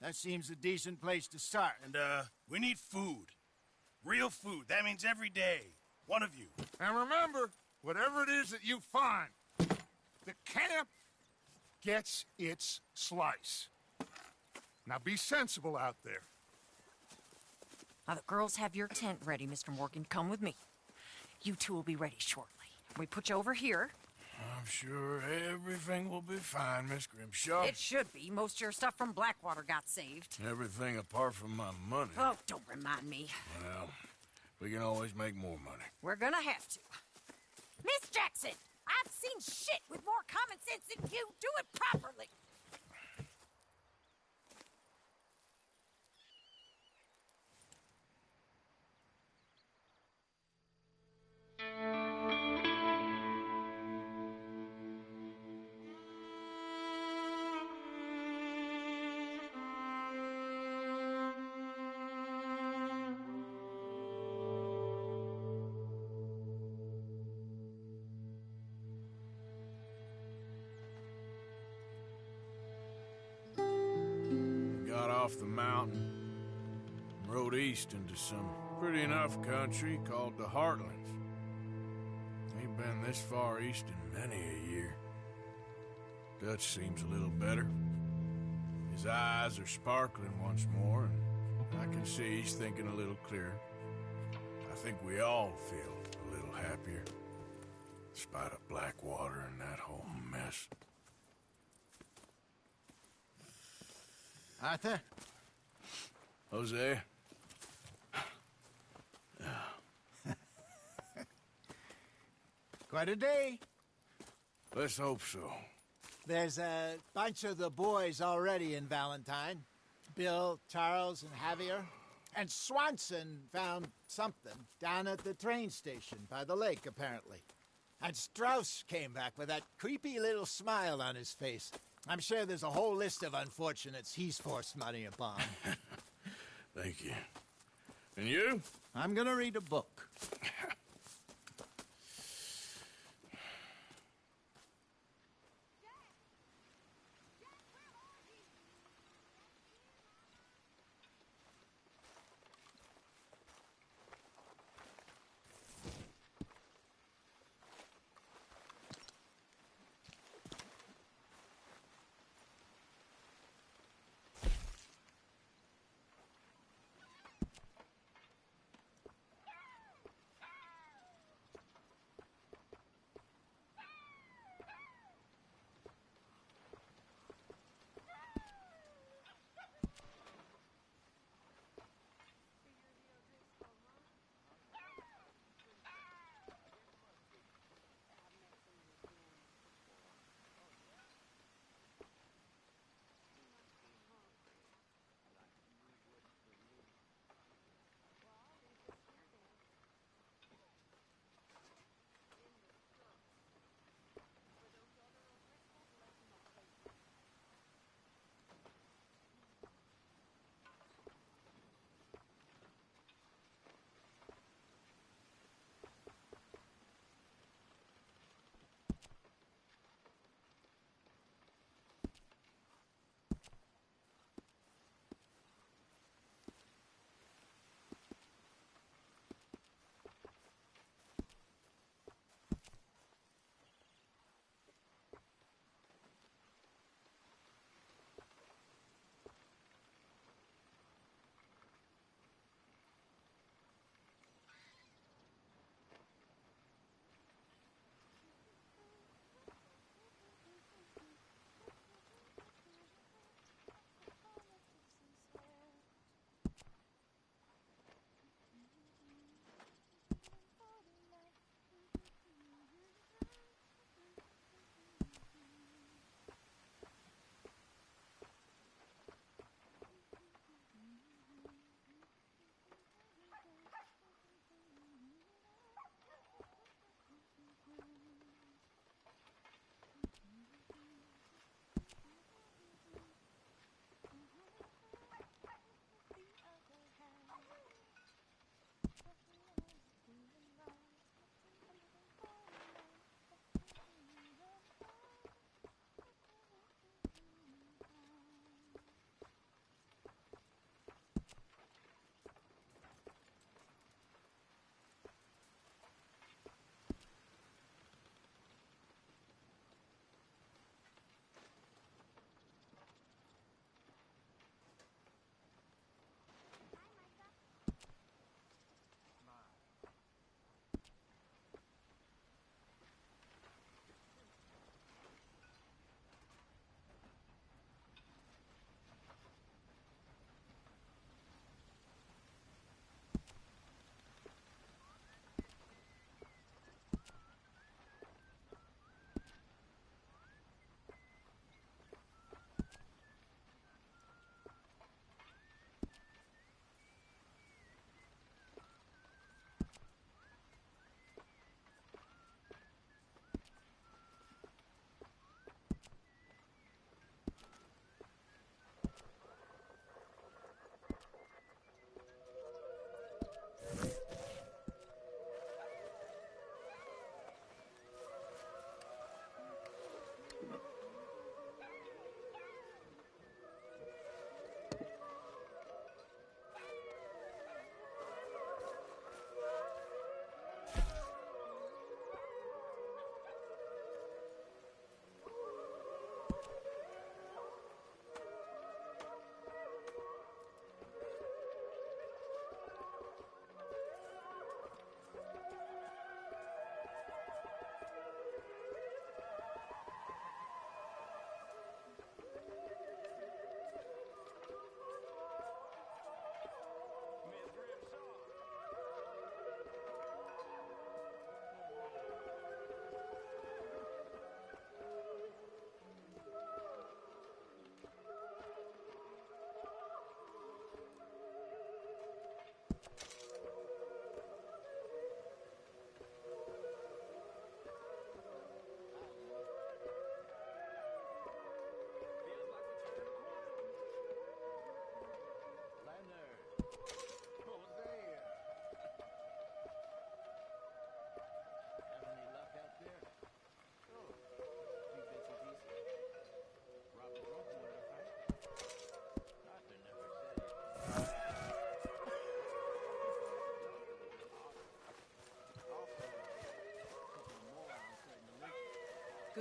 That seems a decent place to start. And, we need food. Real food. That means every day. One of you. And remember, whatever it is that you find, the camp gets its slice. Now be sensible out there. Now, the girls have your tent ready, Mr. Morgan. Come with me. You two will be ready shortly. We put you over here. I'm sure everything will be fine, Miss Grimshaw. It should be. Most of your stuff from Blackwater got saved. Everything apart from my money. Oh, don't remind me. Well, we can always make more money. We're gonna have to. Miss Jackson, I've seen shit with more common sense than you. Do it properly. Off the mountain, rode east into some pretty enough country called the Heartlands. Ain't been this far east in many a year. Dutch seems a little better. His eyes are sparkling once more, and I can see he's thinking a little clearer. I think we all feel a little happier, in spite of Blackwater and that whole mess. Arthur? Jose? Quite a day. Let's hope so. There's a bunch of the boys already in Valentine. Bill, Charles, and Javier. And Swanson found something down at the train station by the lake, apparently. And Strauss came back with that creepy little smile on his face. I'm sure there's a whole list of unfortunates he's forced money upon. Thank you. And you? I'm gonna read a book.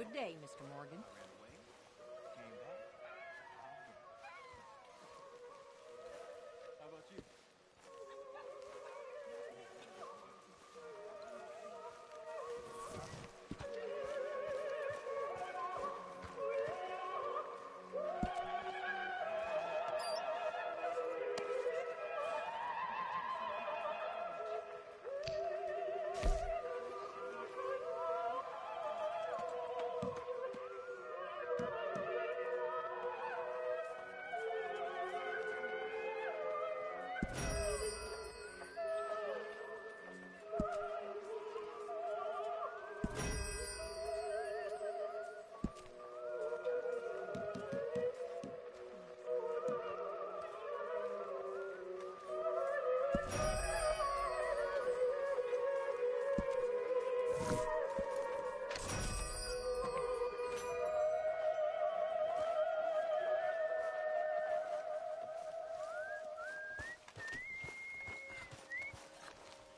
Good day, Mr. Morgan. How about you?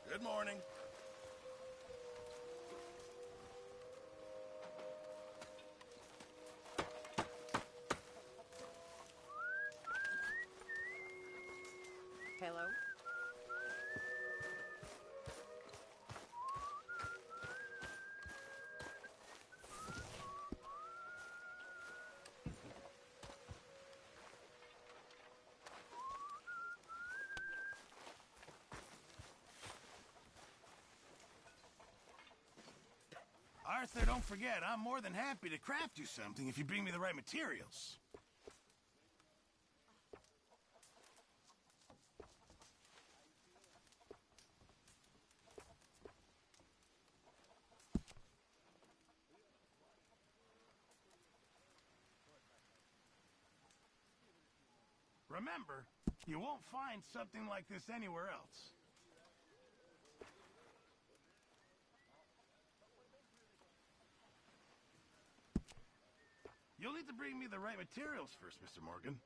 Good morning. Hello? Arthur, don't forget, I'm more than happy to craft you something if you bring me the right materials. Remember, you won't find something like this anywhere else. You'll need to bring me the right materials first, Mr. Morgan.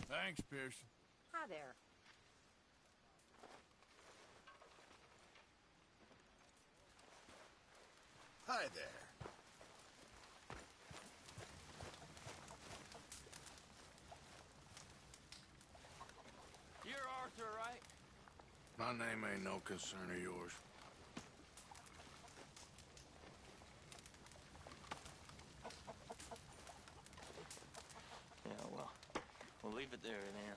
Thanks, Pearson. Hi there. Hi there. You're Arthur, right? My name ain't no concern of yours. Yeah, well, we'll leave it there then.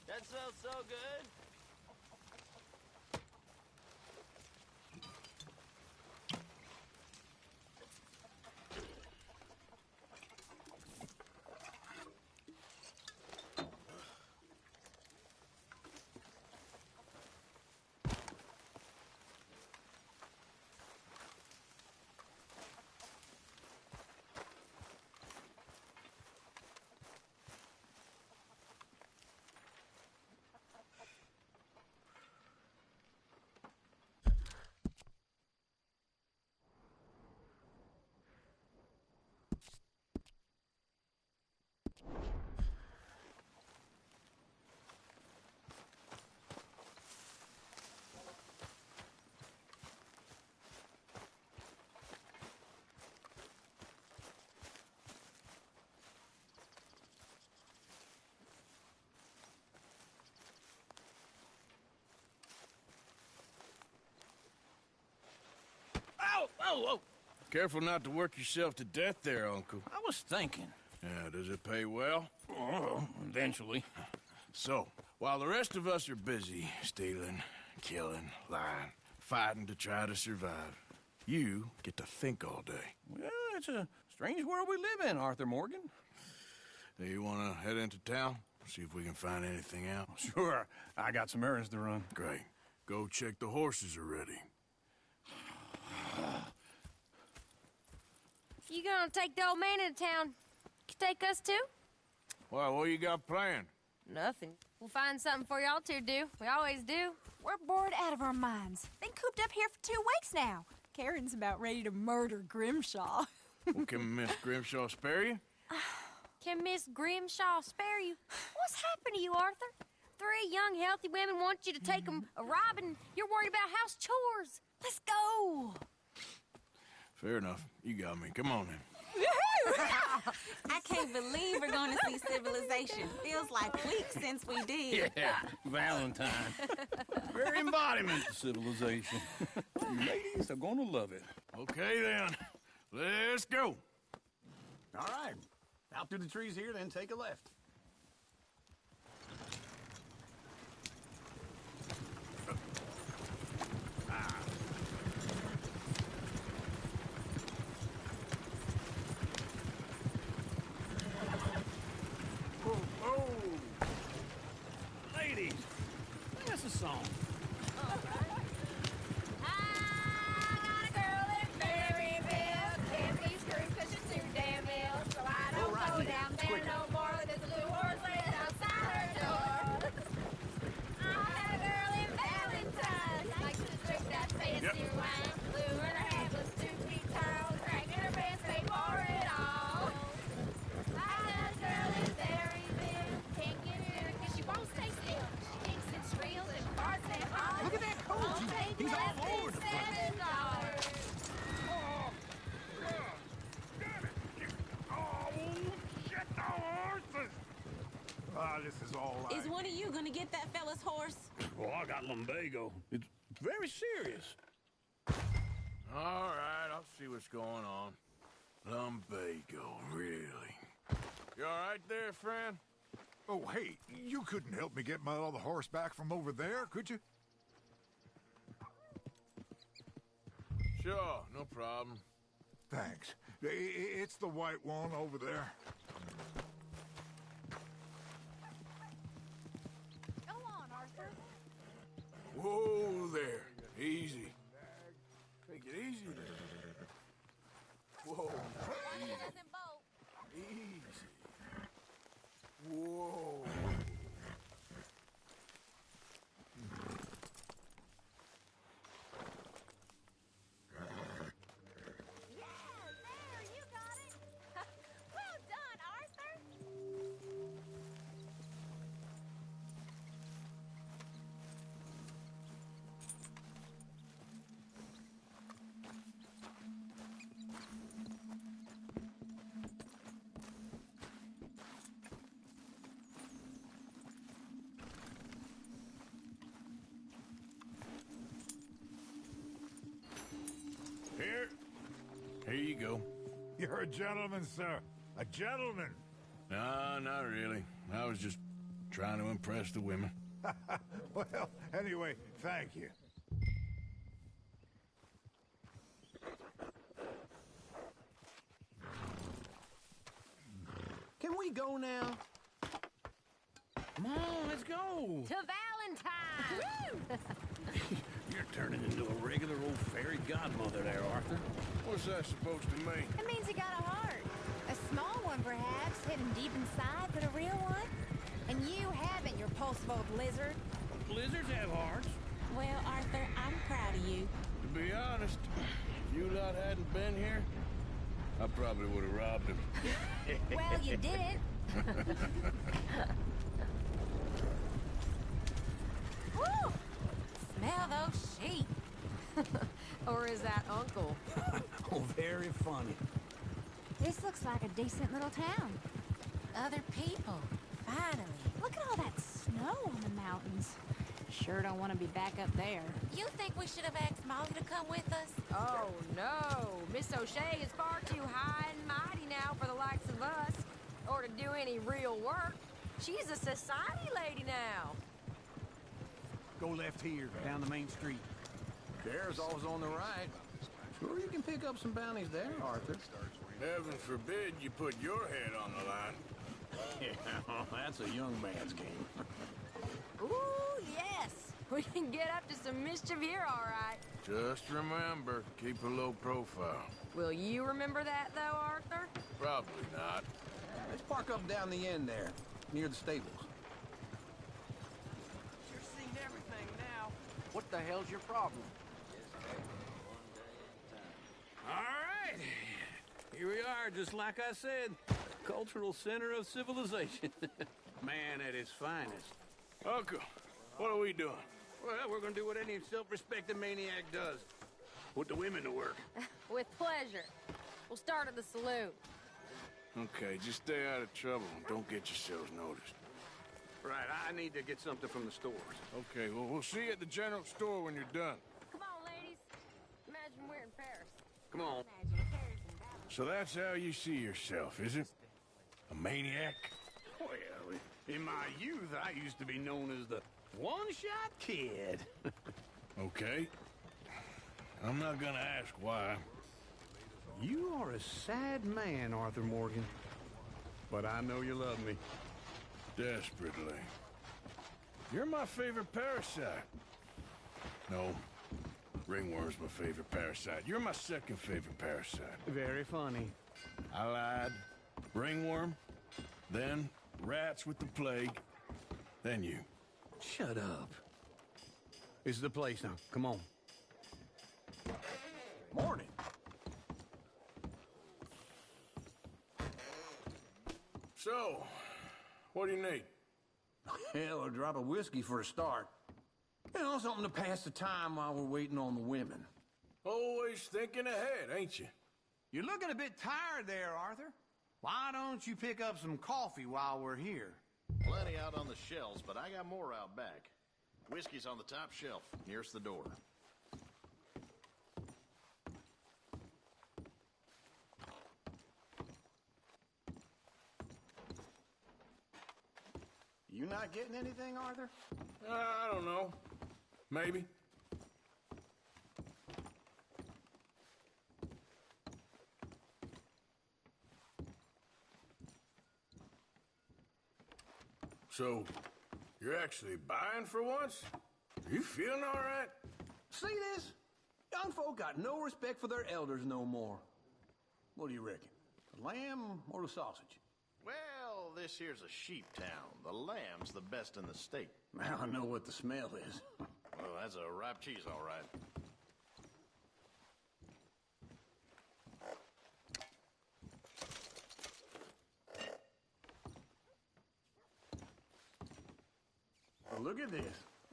That smells so good. Oh! Careful not to work yourself to death there, Uncle. I was thinking. Yeah, does it pay well? Oh, eventually. So, while the rest of us are busy stealing, killing, lying, fighting to try to survive, you get to think all day. Well, it's a strange world we live in, Arthur Morgan. Do you want to head into town? See if we can find anything out. Sure. I got some errands to run. Great. Go check the horses are ready. You gonna take the old man into town? Take us too? Well, what you got planned? Nothing. We'll find something for y'all to do. We always do. We're bored out of our minds. Been cooped up here for 2 weeks now. Karen's about ready to murder Grimshaw. Well, can Miss Grimshaw spare you? Can Miss Grimshaw spare you? What's happened to you, Arthur? 3 young, healthy women want you to take them a robbing. You're worried about house chores. Let's go. Fair enough. You got me. Come on, then. I can't believe we're going to see civilization. Feels like weeks since we did. Yeah, Valentine. Very embodiment of civilization. You ladies are gonna love it. Okay, then. Let's go. All right. Out through the trees here, then take a left. Ladies, sing us a song. This is all right. Is one of you gonna get that fella's horse? Well, I got lumbago. It's very serious. All right, I'll see what's going on. Lumbago, really? You all right there, friend? Oh, hey, you couldn't help me get my other horse back from over there, could you? Sure, no problem. Thanks. It's the white one over there. Go on, Arthur. Whoa there. Easy. Take it easy there. Whoa. Easy. Easy. Whoa. Here you go. You're a gentleman, sir. A gentleman. No, not really. I was just trying to impress the women. Well, anyway, thank you. Can we go now? Come on, let's go. To Valentine! You're turning into a regular old fairy godmother there, Arthur. What's that supposed to mean? It means you got a heart. A small one, perhaps, hidden deep inside, but a real one. And you haven't, you repulsive old lizard. Lizards have hearts. Well, Arthur, I'm proud of you. To be honest, if you lot hadn't been here, I probably would have robbed him. Well, you didn't. Woo! Smell those sheep. Or is that Uncle? Oh, very funny. This looks like a decent little town. Other people. Finally. Look at all that snow on the mountains. Sure don't want to be back up there. You think we should have asked Molly to come with us? Oh, no. Miss O'Shea is far too high and mighty now for the likes of us, or to do any real work. She's a society lady now. Go left here, down the main street. There's always on the right. Sure, you can pick up some bounties there, Arthur. Heaven forbid you put your head on the line. Yeah, that's a young man's game. Ooh, yes. We can get up to some mischief here, all right. Just remember, keep a low profile. Will you remember that, though, Arthur? Probably not. Let's park up down the end there, near the stables. You're seeing everything now. What the hell's your problem? All right. Here we are, just like I said. Cultural center of civilization. Man at his finest. Uncle, what are we doing? Well, we're gonna do what any self-respecting maniac does. Put the women to work. With pleasure. We'll start at the saloon. Okay, just stay out of trouble and don't get yourselves noticed. Right, I need to get something from the stores. Okay, well, we'll see you at the general store when you're done. Come on, ladies. Imagine we're in Paris. Come on. So that's how you see yourself, is it? A maniac? Well, in my youth, I used to be known as the one-shot kid. Okay. I'm not gonna ask why. You are a sad man, Arthur Morgan. But I know you love me. Desperately. You're my favorite parasite. No. Ringworm's my favorite parasite. You're my second favorite parasite. Very funny. I lied. Ringworm, then rats with the plague, then you. Shut up. This is the place now. Come on. Morning. So, what do you need? Hell, a drop of whiskey for a start. You know, something to pass the time while we're waiting on the women. Always thinking ahead, ain't you? You're looking a bit tired there, Arthur. Why don't you pick up some coffee while we're here? Plenty out on the shelves, but I got more out back. Whiskey's on the top shelf, nearest the door. You not getting anything, Arthur? I don't know. Maybe. So, you're actually buying for once? Are you feeling all right? See this? Young folk got no respect for their elders no more. What do you reckon? The lamb or the sausage? Well, this here's a sheep town. The lamb's the best in the state. Now I know what the smell is. Well, that's a ripe cheese, all right. Well, look at this.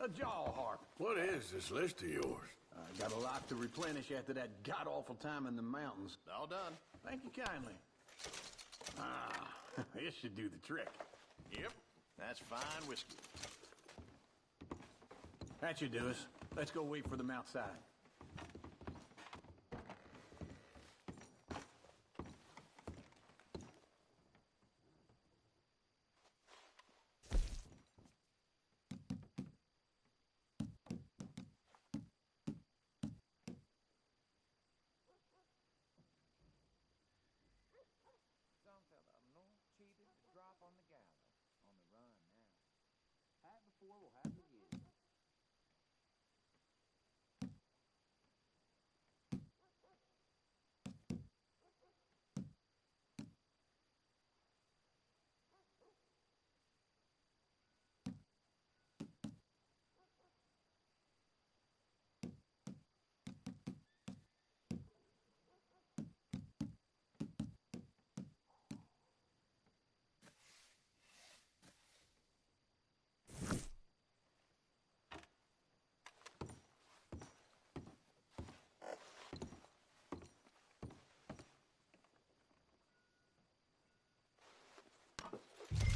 A jaw harp. What is this list of yours? I got a lot to replenish after that god-awful time in the mountains. All done. Thank you kindly. Ah, this should do the trick. Yep, that's fine whiskey. That should do us. Let's go wait for them outside.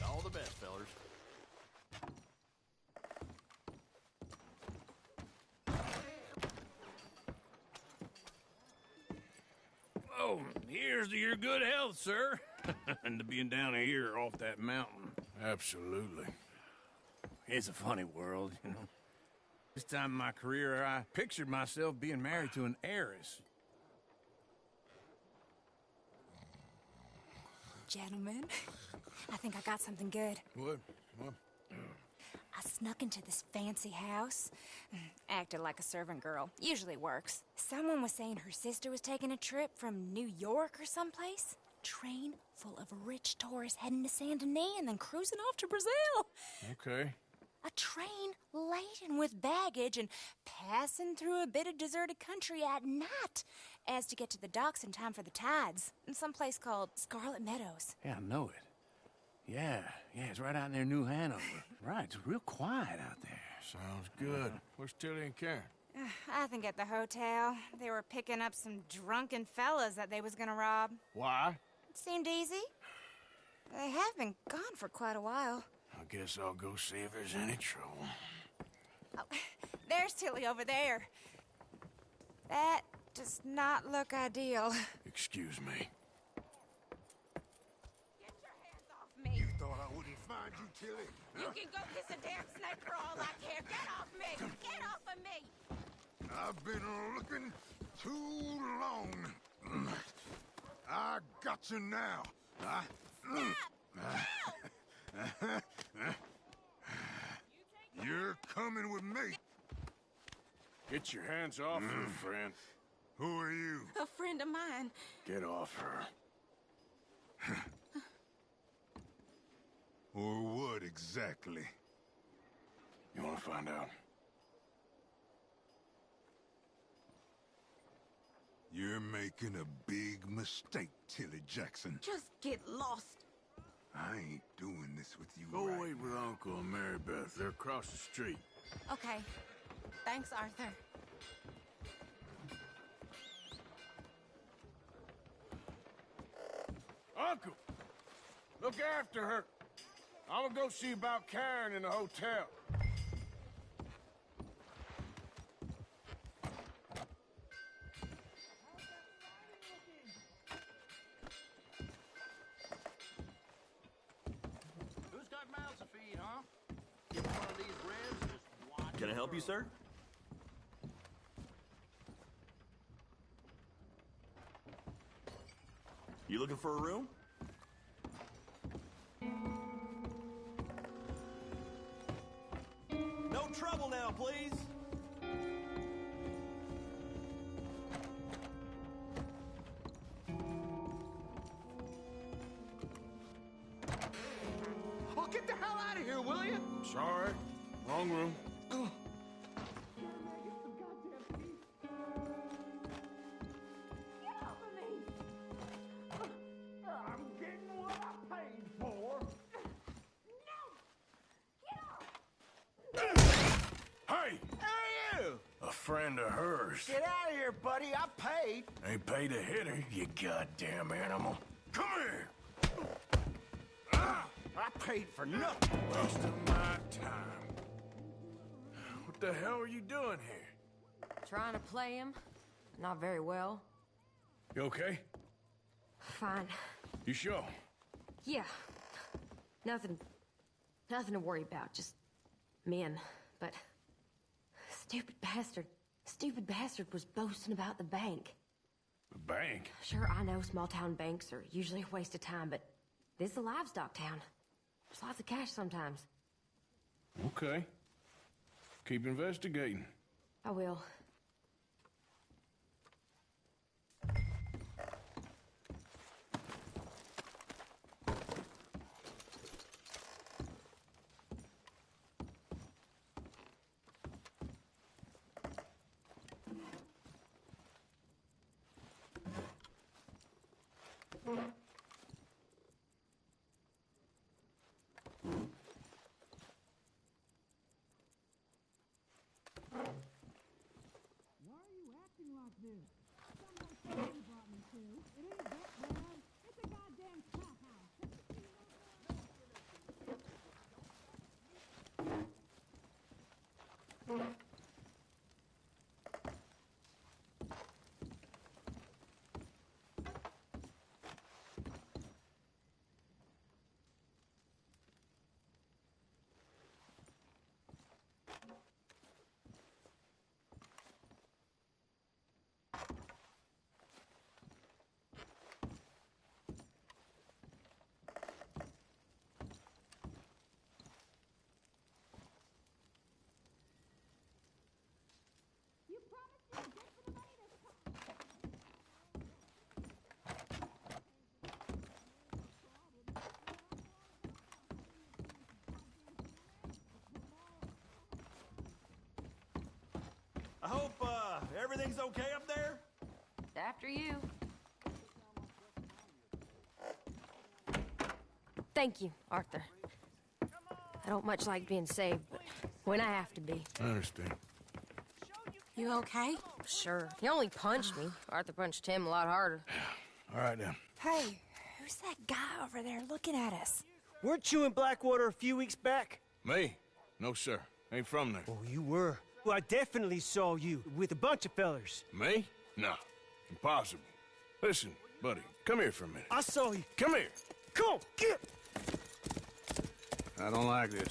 All the best, fellers. Oh, here's to your good health, sir. And to being down here off that mountain. Absolutely. It's a funny world, you know. This time in my career, I pictured myself being married to an heiress. gentlemen. I think I got something good. What? I snuck into this fancy house. Acted like a servant girl. Usually works. Someone was saying her sister was taking a trip from New York or someplace. Train full of rich tourists heading to Saint Denis and then cruising off to Brazil. Okay. A train laden with baggage and passing through a bit of deserted country at night as to get to the docks in time for the tides in some place called Scarlet Meadows. Yeah, I know it. Yeah, it's right out near New Hanover. Right, it's real quiet out there. Sounds good. Where's Tilly and Karen? I think at the hotel. They were picking up some drunken fellas that they was gonna rob. Why? It seemed easy. They have been gone for quite a while. I guess I'll go see if there's any trouble. Oh, there's Tilly over there. That does not look ideal. Excuse me. You thought I wouldn't find you, Tilly? You can go kiss a damn snake for all I care. Get off me! Get off of me! I've been looking too long. I got you now. You're coming with me. Get your hands off her, friend. Who are you? A friend of mine. Get off her. Or what exactly? You want to find out? You're making a big mistake, Tilly Jackson. Just get lost. I ain't doing this with you. Go right wait with Uncle and Mary Beth. They're across the street. Okay. Thanks, Arthur. Uncle! Look after her. I'm gonna go see about Karen in the hotel. Who's got mouths to feed, huh? Get one of these ribs, just watch. Can I help you, sir? You looking for a room? No trouble now, please. Oh, get the hell out of here, will you? Sorry. Wrong room. I'm getting what I paid for. Hey! Hey, you! A friend of hers. Get out of here, buddy. I paid. Ain't paid to hit her, you goddamn animal. Come here! I paid for nothing. Wasting my time. What the hell are you doing here? Trying to play him. Not very well. You okay? Fine. You sure? Yeah. Nothing to worry about. Just men. But stupid bastard was boasting about the bank. The bank? Sure, I know small town banks are usually a waste of time, but this is a livestock town. There's lots of cash sometimes. Okay. Keep investigating. I will. Everything's okay up there? After you. Thank you, Arthur. I don't much like being saved, but when I have to be. I understand. You okay? Sure. He only punched me. Arthur punched him a lot harder. All right, then. Hey, who's that guy over there looking at us? Weren't you in Blackwater a few weeks back? Me? No, sir. Ain't from there. Oh, you were. Well, I definitely saw you with a bunch of fellers. Me? No. Impossible. Listen, buddy, come here for a minute. I saw you. Come here. Come on, get! I don't like this.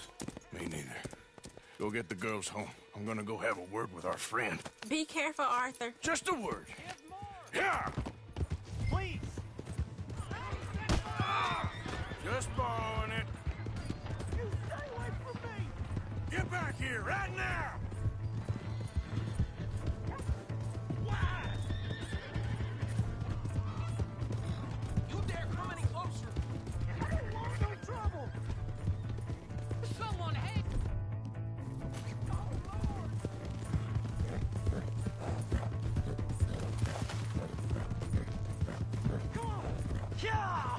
Me neither. Go get the girls home. I'm gonna go have a word with our friend. Be careful, Arthur. Just a word. Yeah! Please! Just borrowing it. You stay away from me! Get back here, right now! You dare come any closer? I don't want no trouble! Someone help! Come on! Yeah!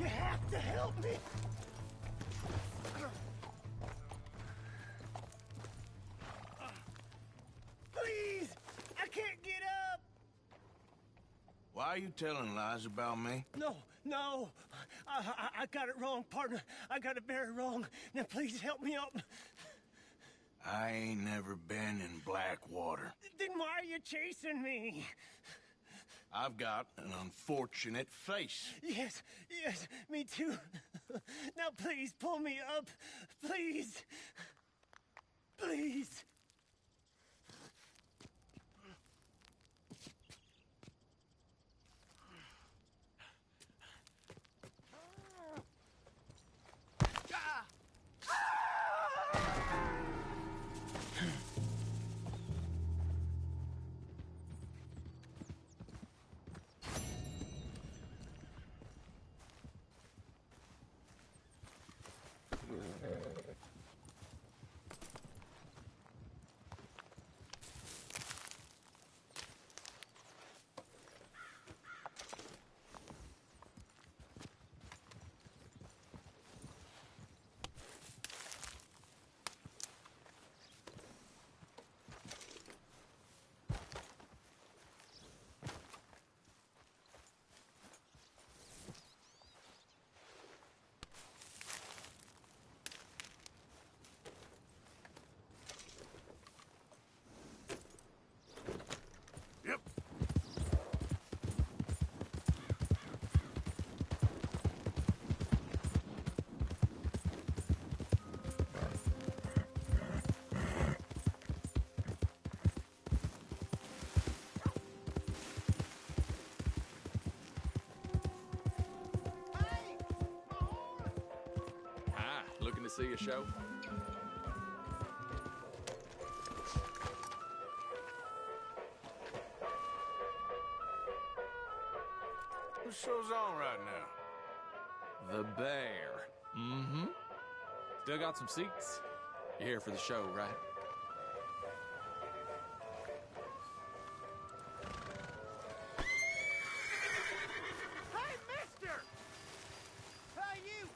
You have to help me! Please! I can't get up! Why are you telling lies about me? No. I got it wrong, partner. I got it very wrong. Now please help me up. I ain't never been in Blackwater. Then why are you chasing me? I've got an unfortunate face. Yes, me too. Now please pull me up. Please. Please. Looking to see a show? Whose show's on right now? The Bear. Mm-hmm. Still got some seats. You're here for the show, right? Hey, mister! Hey, you!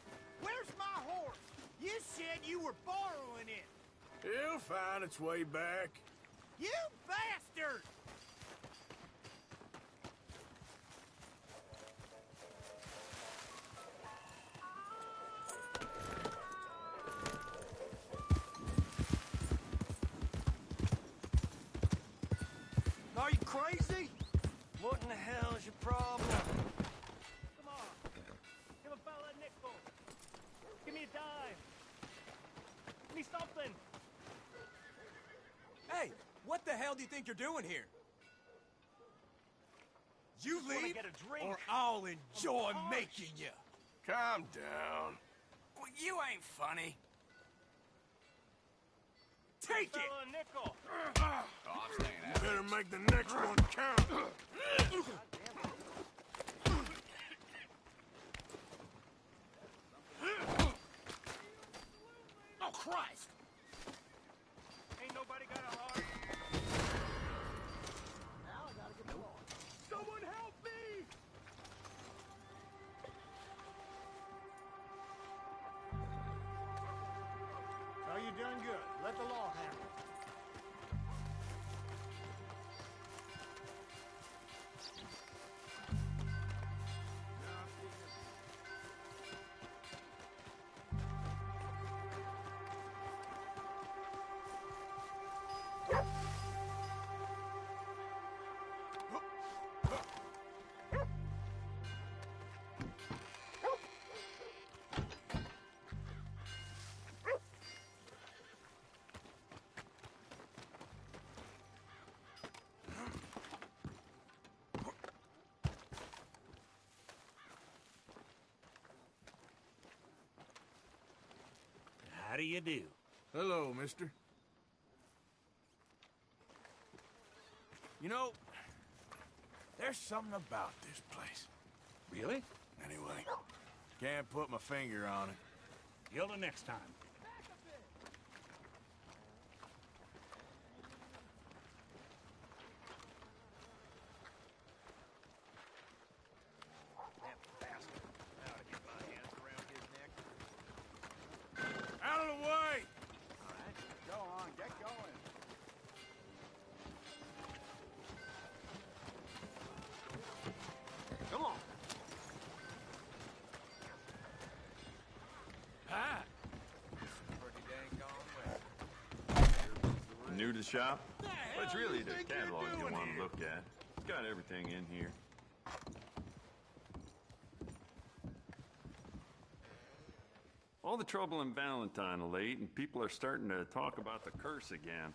Where's my horse? You said you were borrowing it. It'll find its way back. You bastard! Are you crazy? What in the hell is your problem? Come on. Give a fella a nickel. Give me a dime. Give me something. Hey, what the hell do you think you're doing here? You Wanna leave, get a drink? or I'll enjoy making you. Calm down. Well, you ain't funny. Take it! Fella a nickel. You better make the next one count. Christ! Ain't nobody got a heart. Now I gotta get the law. Someone help me! Oh, you're doing good. Let the law handle it. How do you do? Hello, mister. You know, there's something about this place. Really? Anyway, can't put my finger on it. You'll the next time. Out of the way! Go on, get going. Come on. Hi. New to the shop? Well, it's really the catalog you want to look at. It's got everything in here. All the trouble in Valentine of late, and people are starting to talk about the curse again.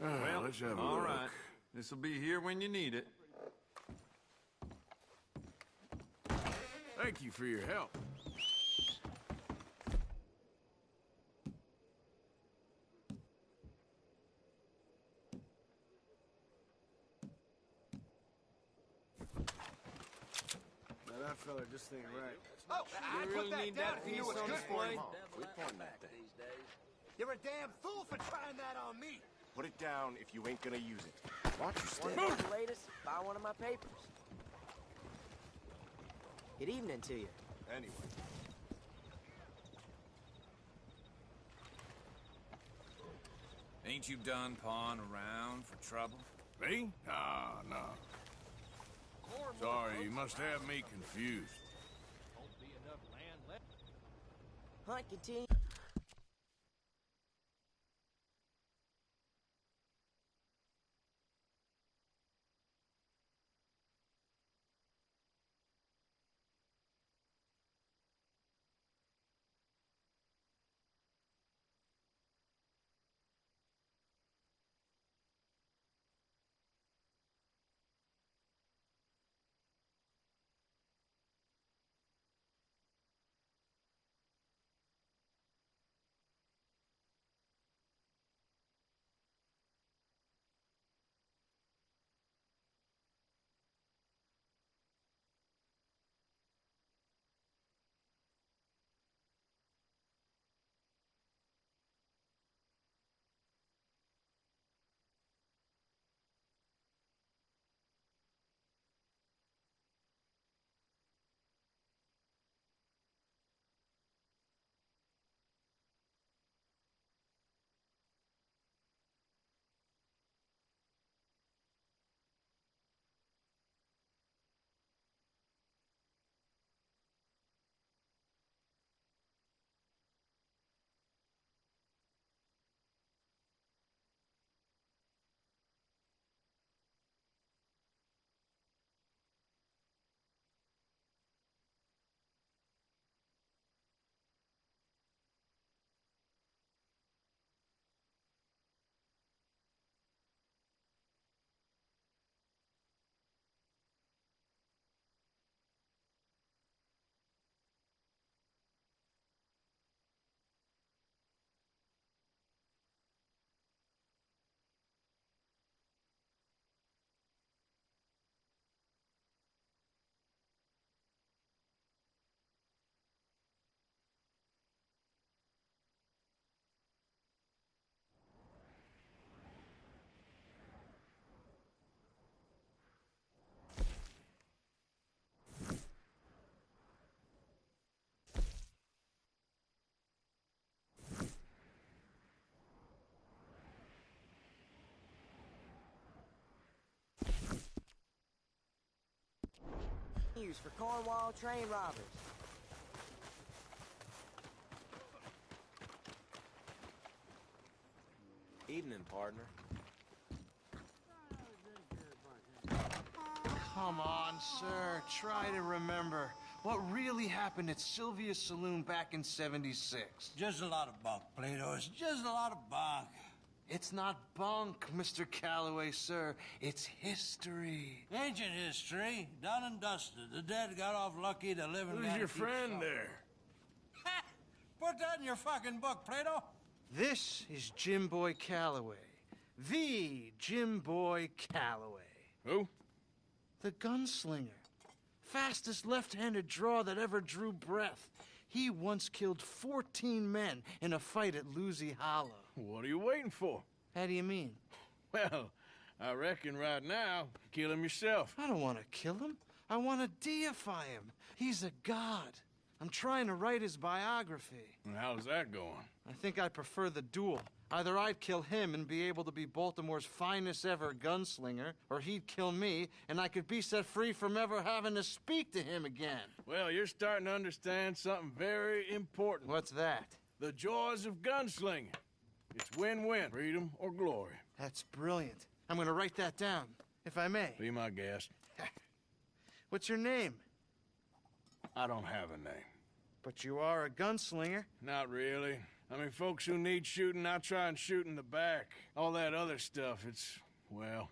Well, let's have a all look. right. This'll be here when you need it. Thank you for your help. Now that fella just ain't right. Oh, I You put really that need down that if you knew piece what's on good for display? you. Quit pointing that thing. You're a damn fool for trying that on me. Put it down if you ain't gonna use it. Watch your step. Want the latest? Buy one of my papers. Good evening to you. Anyway. Ain't you done pawing around for trouble? Me? Nah, nah. Sorry, you must have me confused. Hunt continue. Used for Cornwall train robbers. Evening, partner. Come on, sir. Try to remember. What really happened at Sylvia's Saloon back in '76? Just a lot of bunk, Plato. It's just a lot of bunk. It's not bunk, Mr. Calloway, sir. It's history. Ancient history. Done and dusted. The dead got off lucky, the living Who's gotta your keep friend some. there? Ha! Put that in your fucking book, Plato. This is Jim Boy Calloway. The Jim Boy Calloway. Who? The gunslinger. Fastest left-handed draw that ever drew breath. He once killed 14 men in a fight at Lucy Hollow. What are you waiting for? How do you mean? Well, I reckon right now, kill him yourself. I don't want to kill him. I want to deify him. He's a god. I'm trying to write his biography. And how's that going? I think I prefer the duel. Either I'd kill him and be able to be Baltimore's finest ever gunslinger, or he'd kill me and I could be set free from ever having to speak to him again. Well, you're starting to understand something very important. What's that? The joys of gunslinging. It's win-win, freedom or glory. That's brilliant. I'm going to write that down, if I may. Be my guest. What's your name? I don't have a name. But you are a gunslinger. Not really. I mean, folks who need shooting, I try and shoot in the back. All that other stuff, it's, well,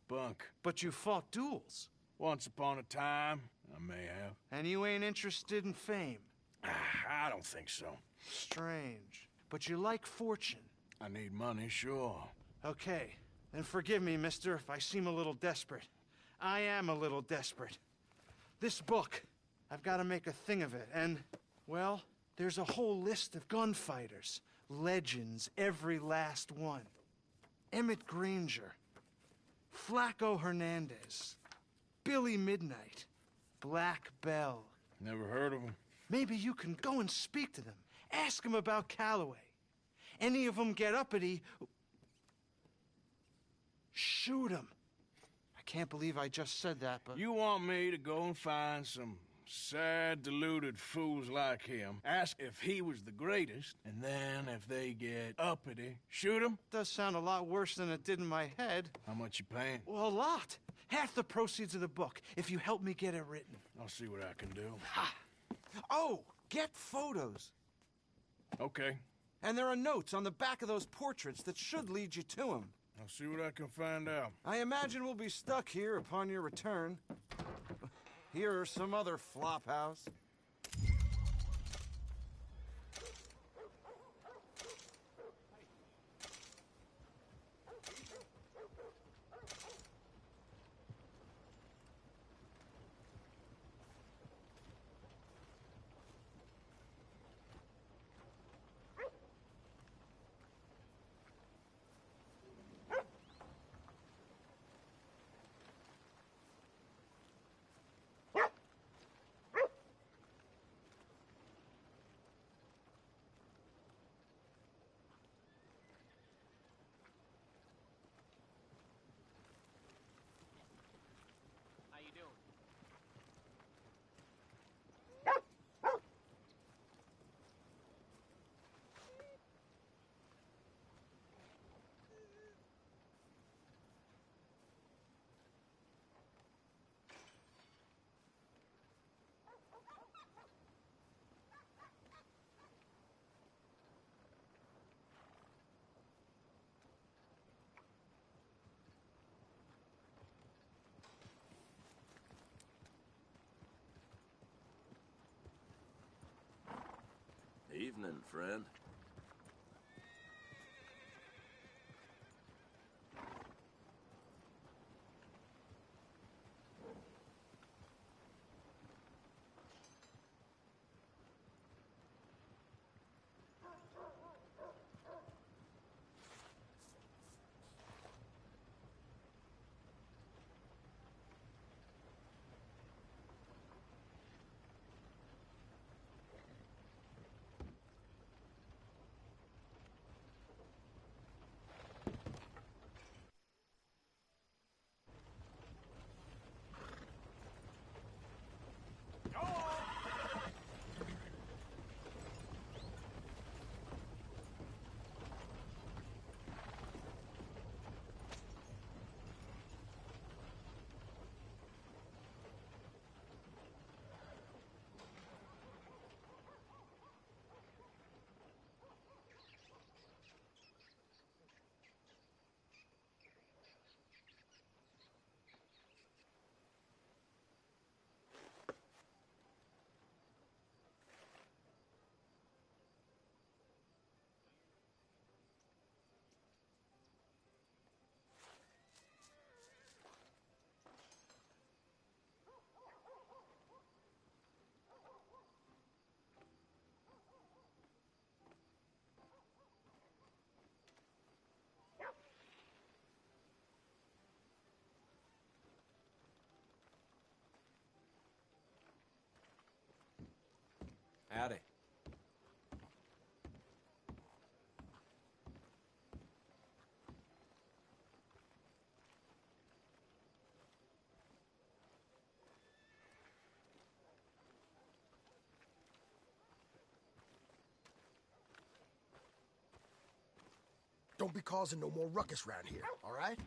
bunk. But you fought duels. Once upon a time, I may have. And you ain't interested in fame? I don't think so. Strange. But you like fortune. I need money, sure. Okay. Then forgive me, mister, if I seem a little desperate. I am a little desperate. This book, I've got to make a thing of it, and, well, there's a whole list of gunfighters. Legends, every last one. Emmett Granger. Flaco Hernandez. Billy Midnight. Black Bell. Never heard of him. Maybe you can go and speak to them. Ask them about Calloway. Any of them get uppity, shoot them. I can't believe I just said that, but... You want me to go and find some sad, deluded fools like him, ask if he was the greatest, and then if they get uppity, shoot him? Does sound a lot worse than it did in my head. How much you paying? Well, a lot. Half the proceeds of the book, if you help me get it written. I'll see what I can do. Ha! Oh, get photos. Okay. And there are notes on the back of those portraits that should lead you to him. I'll see what I can find out. I imagine we'll be stuck here upon your return. Here or some other flop house. Evening, friend. Howdy. Don't be causing no more ruckus around here, all right?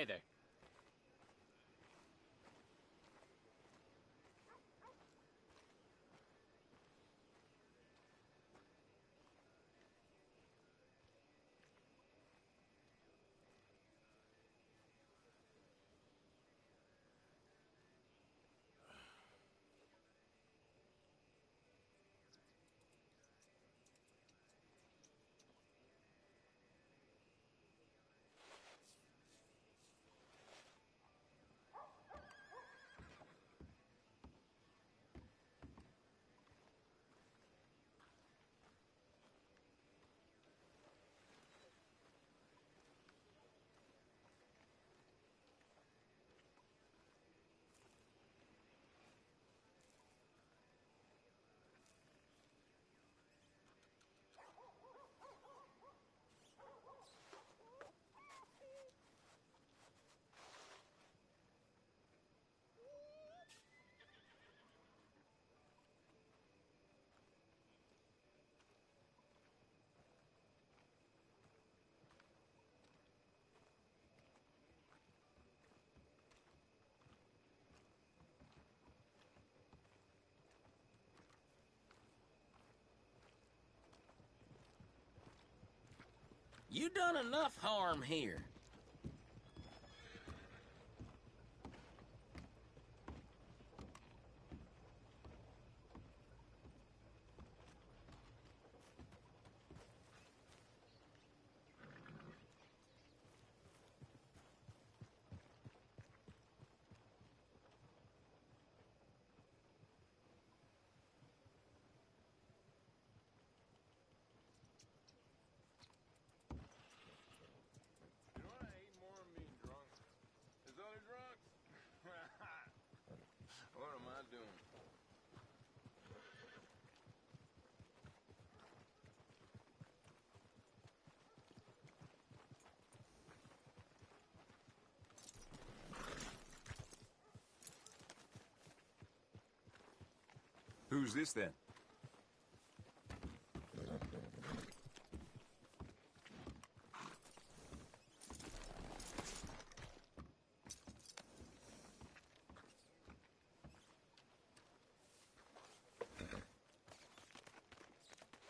Hey there. You done enough harm here. What am I doing? Who's this then?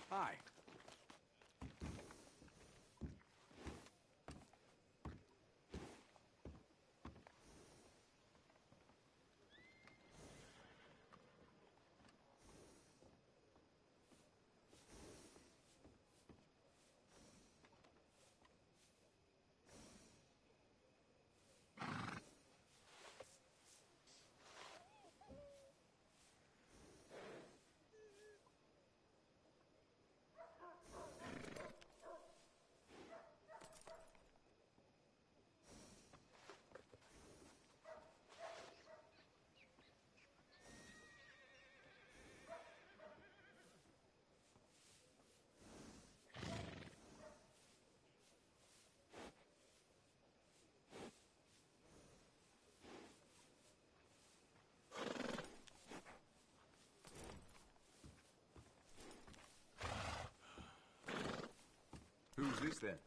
Hi. Who's this then?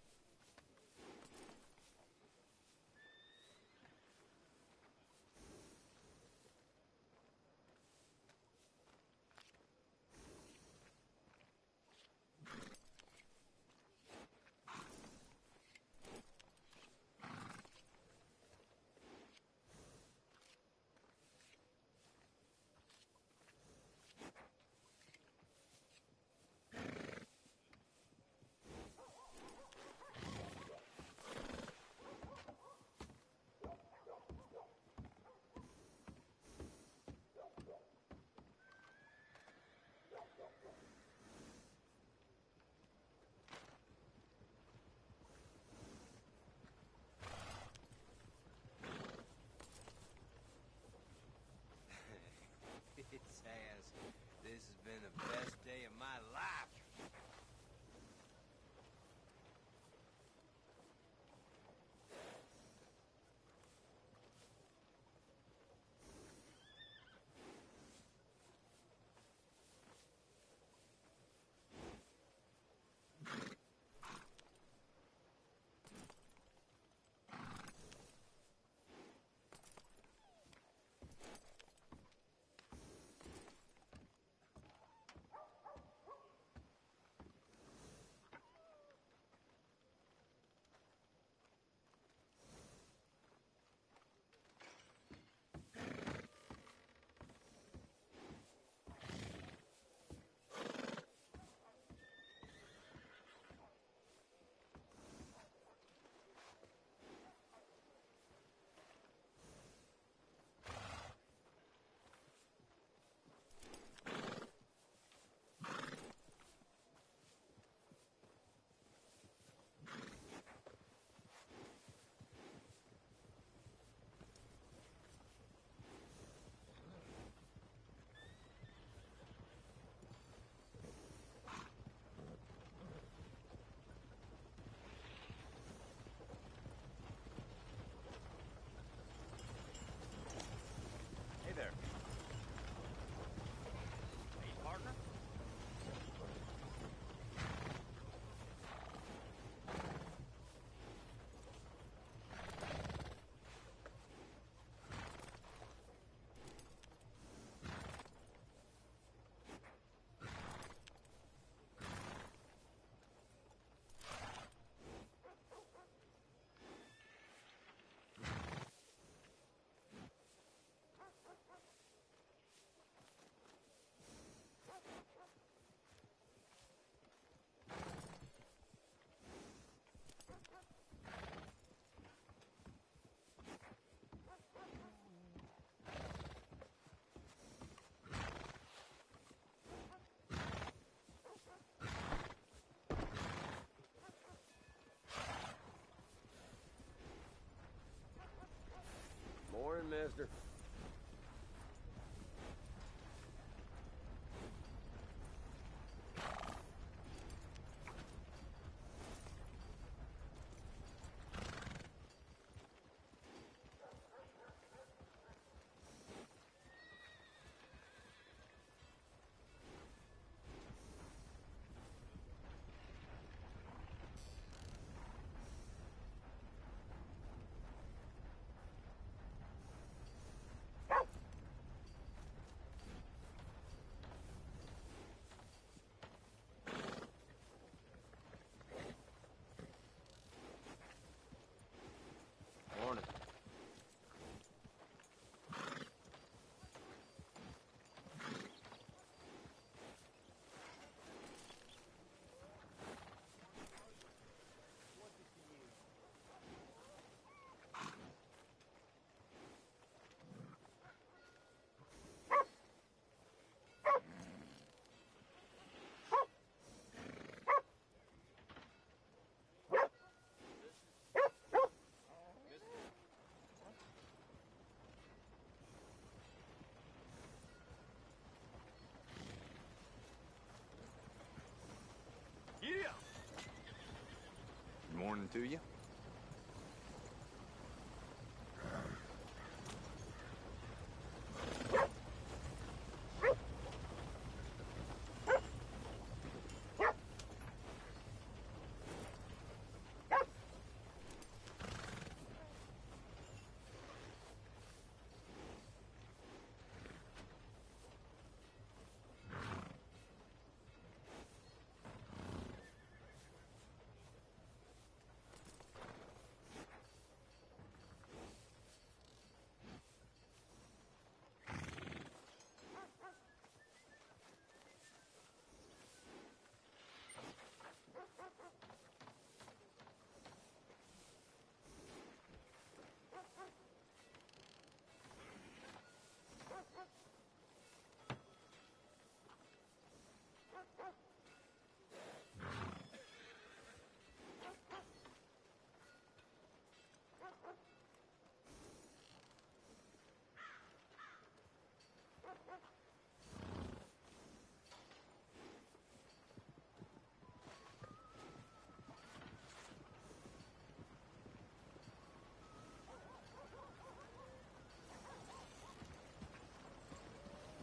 mister. Morning. Yeah! Morning to you.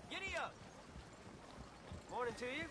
Giddy up! Morning to you.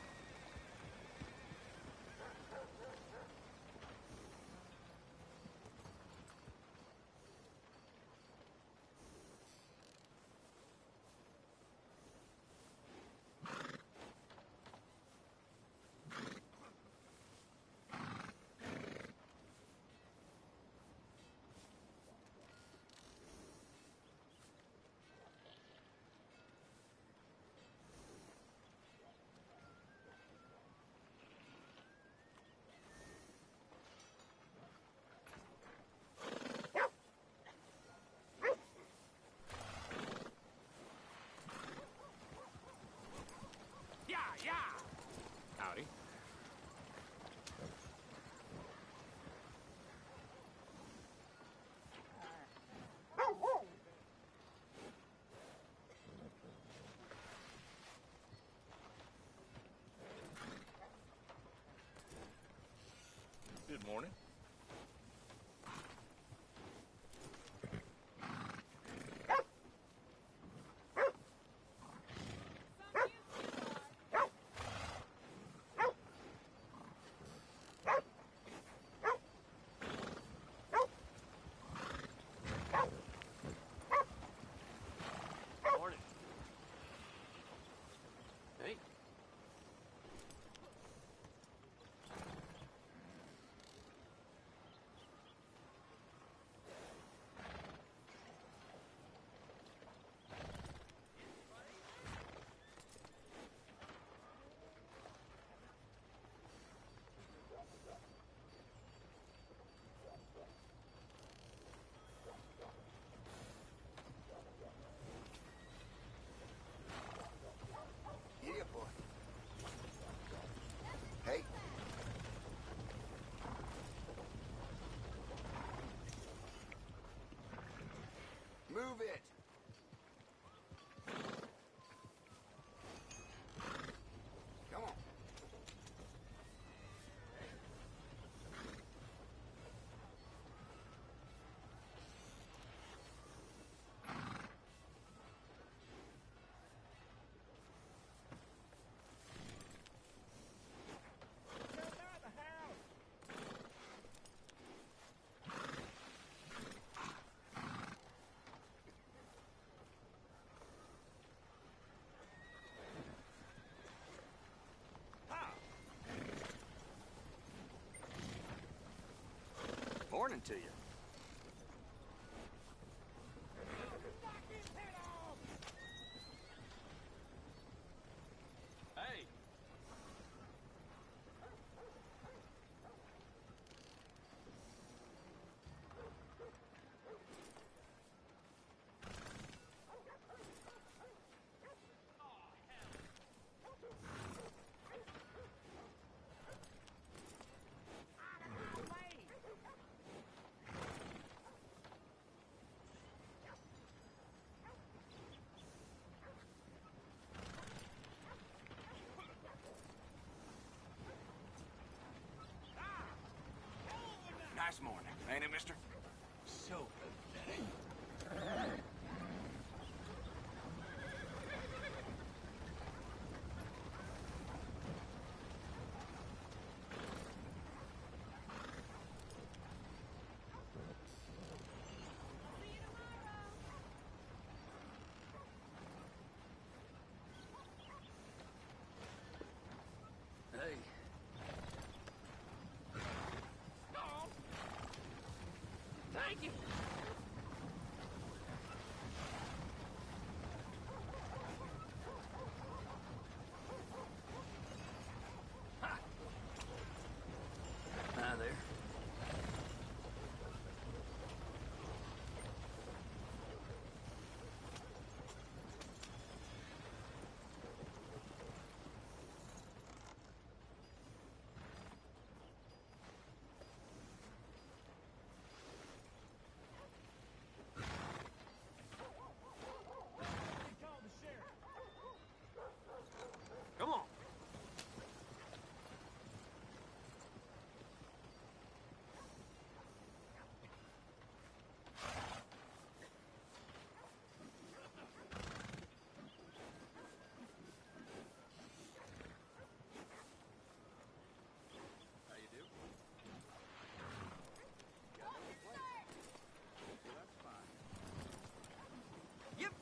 Howdy. Good morning. Morning. Hey. Morning to you. Hey. Nice morning, ain't it, mister? So Hey. thank you. Hi there. Come on. How you do? That's fine. Yep.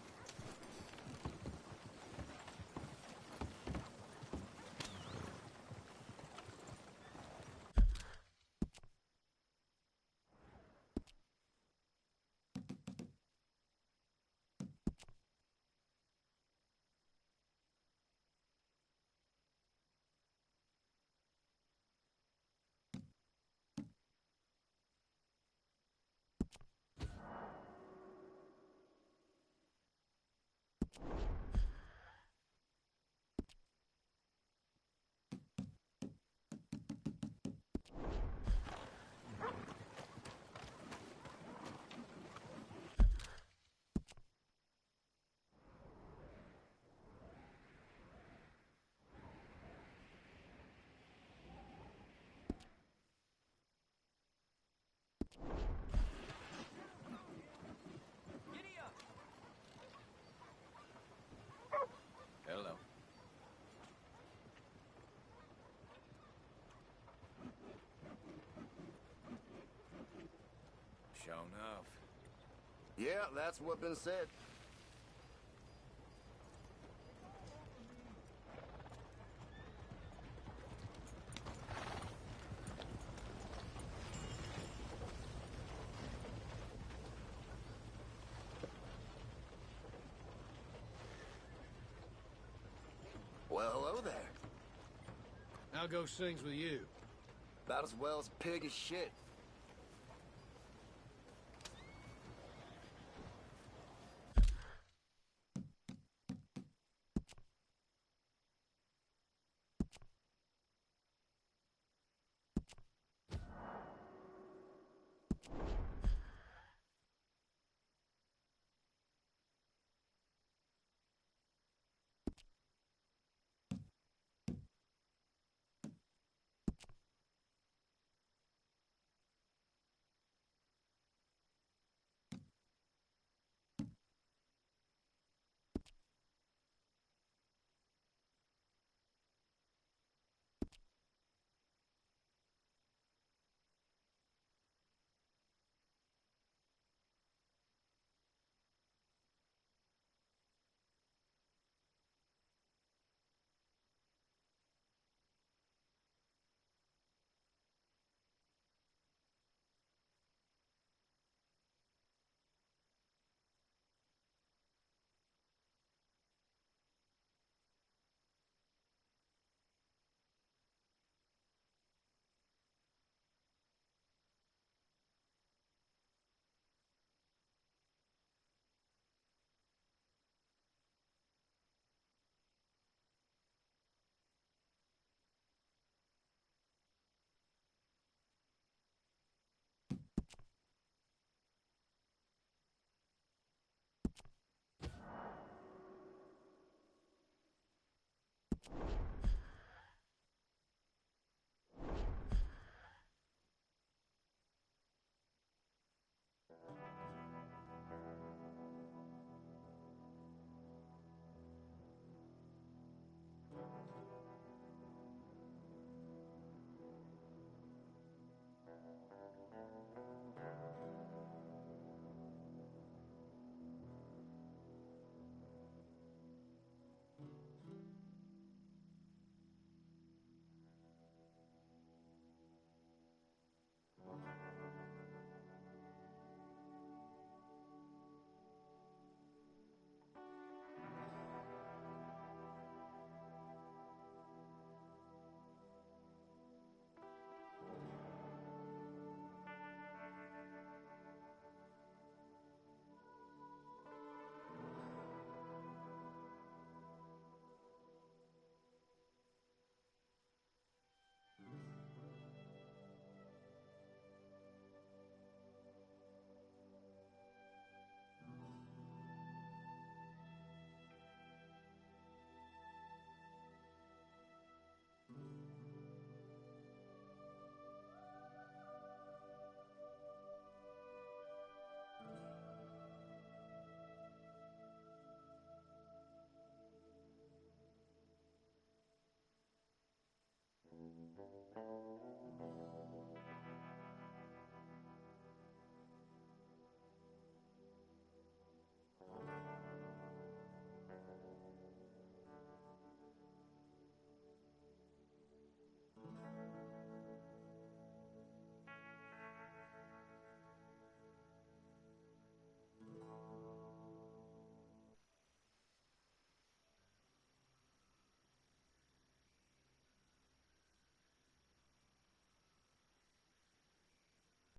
Hello. Sure enough. Yeah, that's what been said. Well, hello there. How goes things with you? About as well as a pig as shit.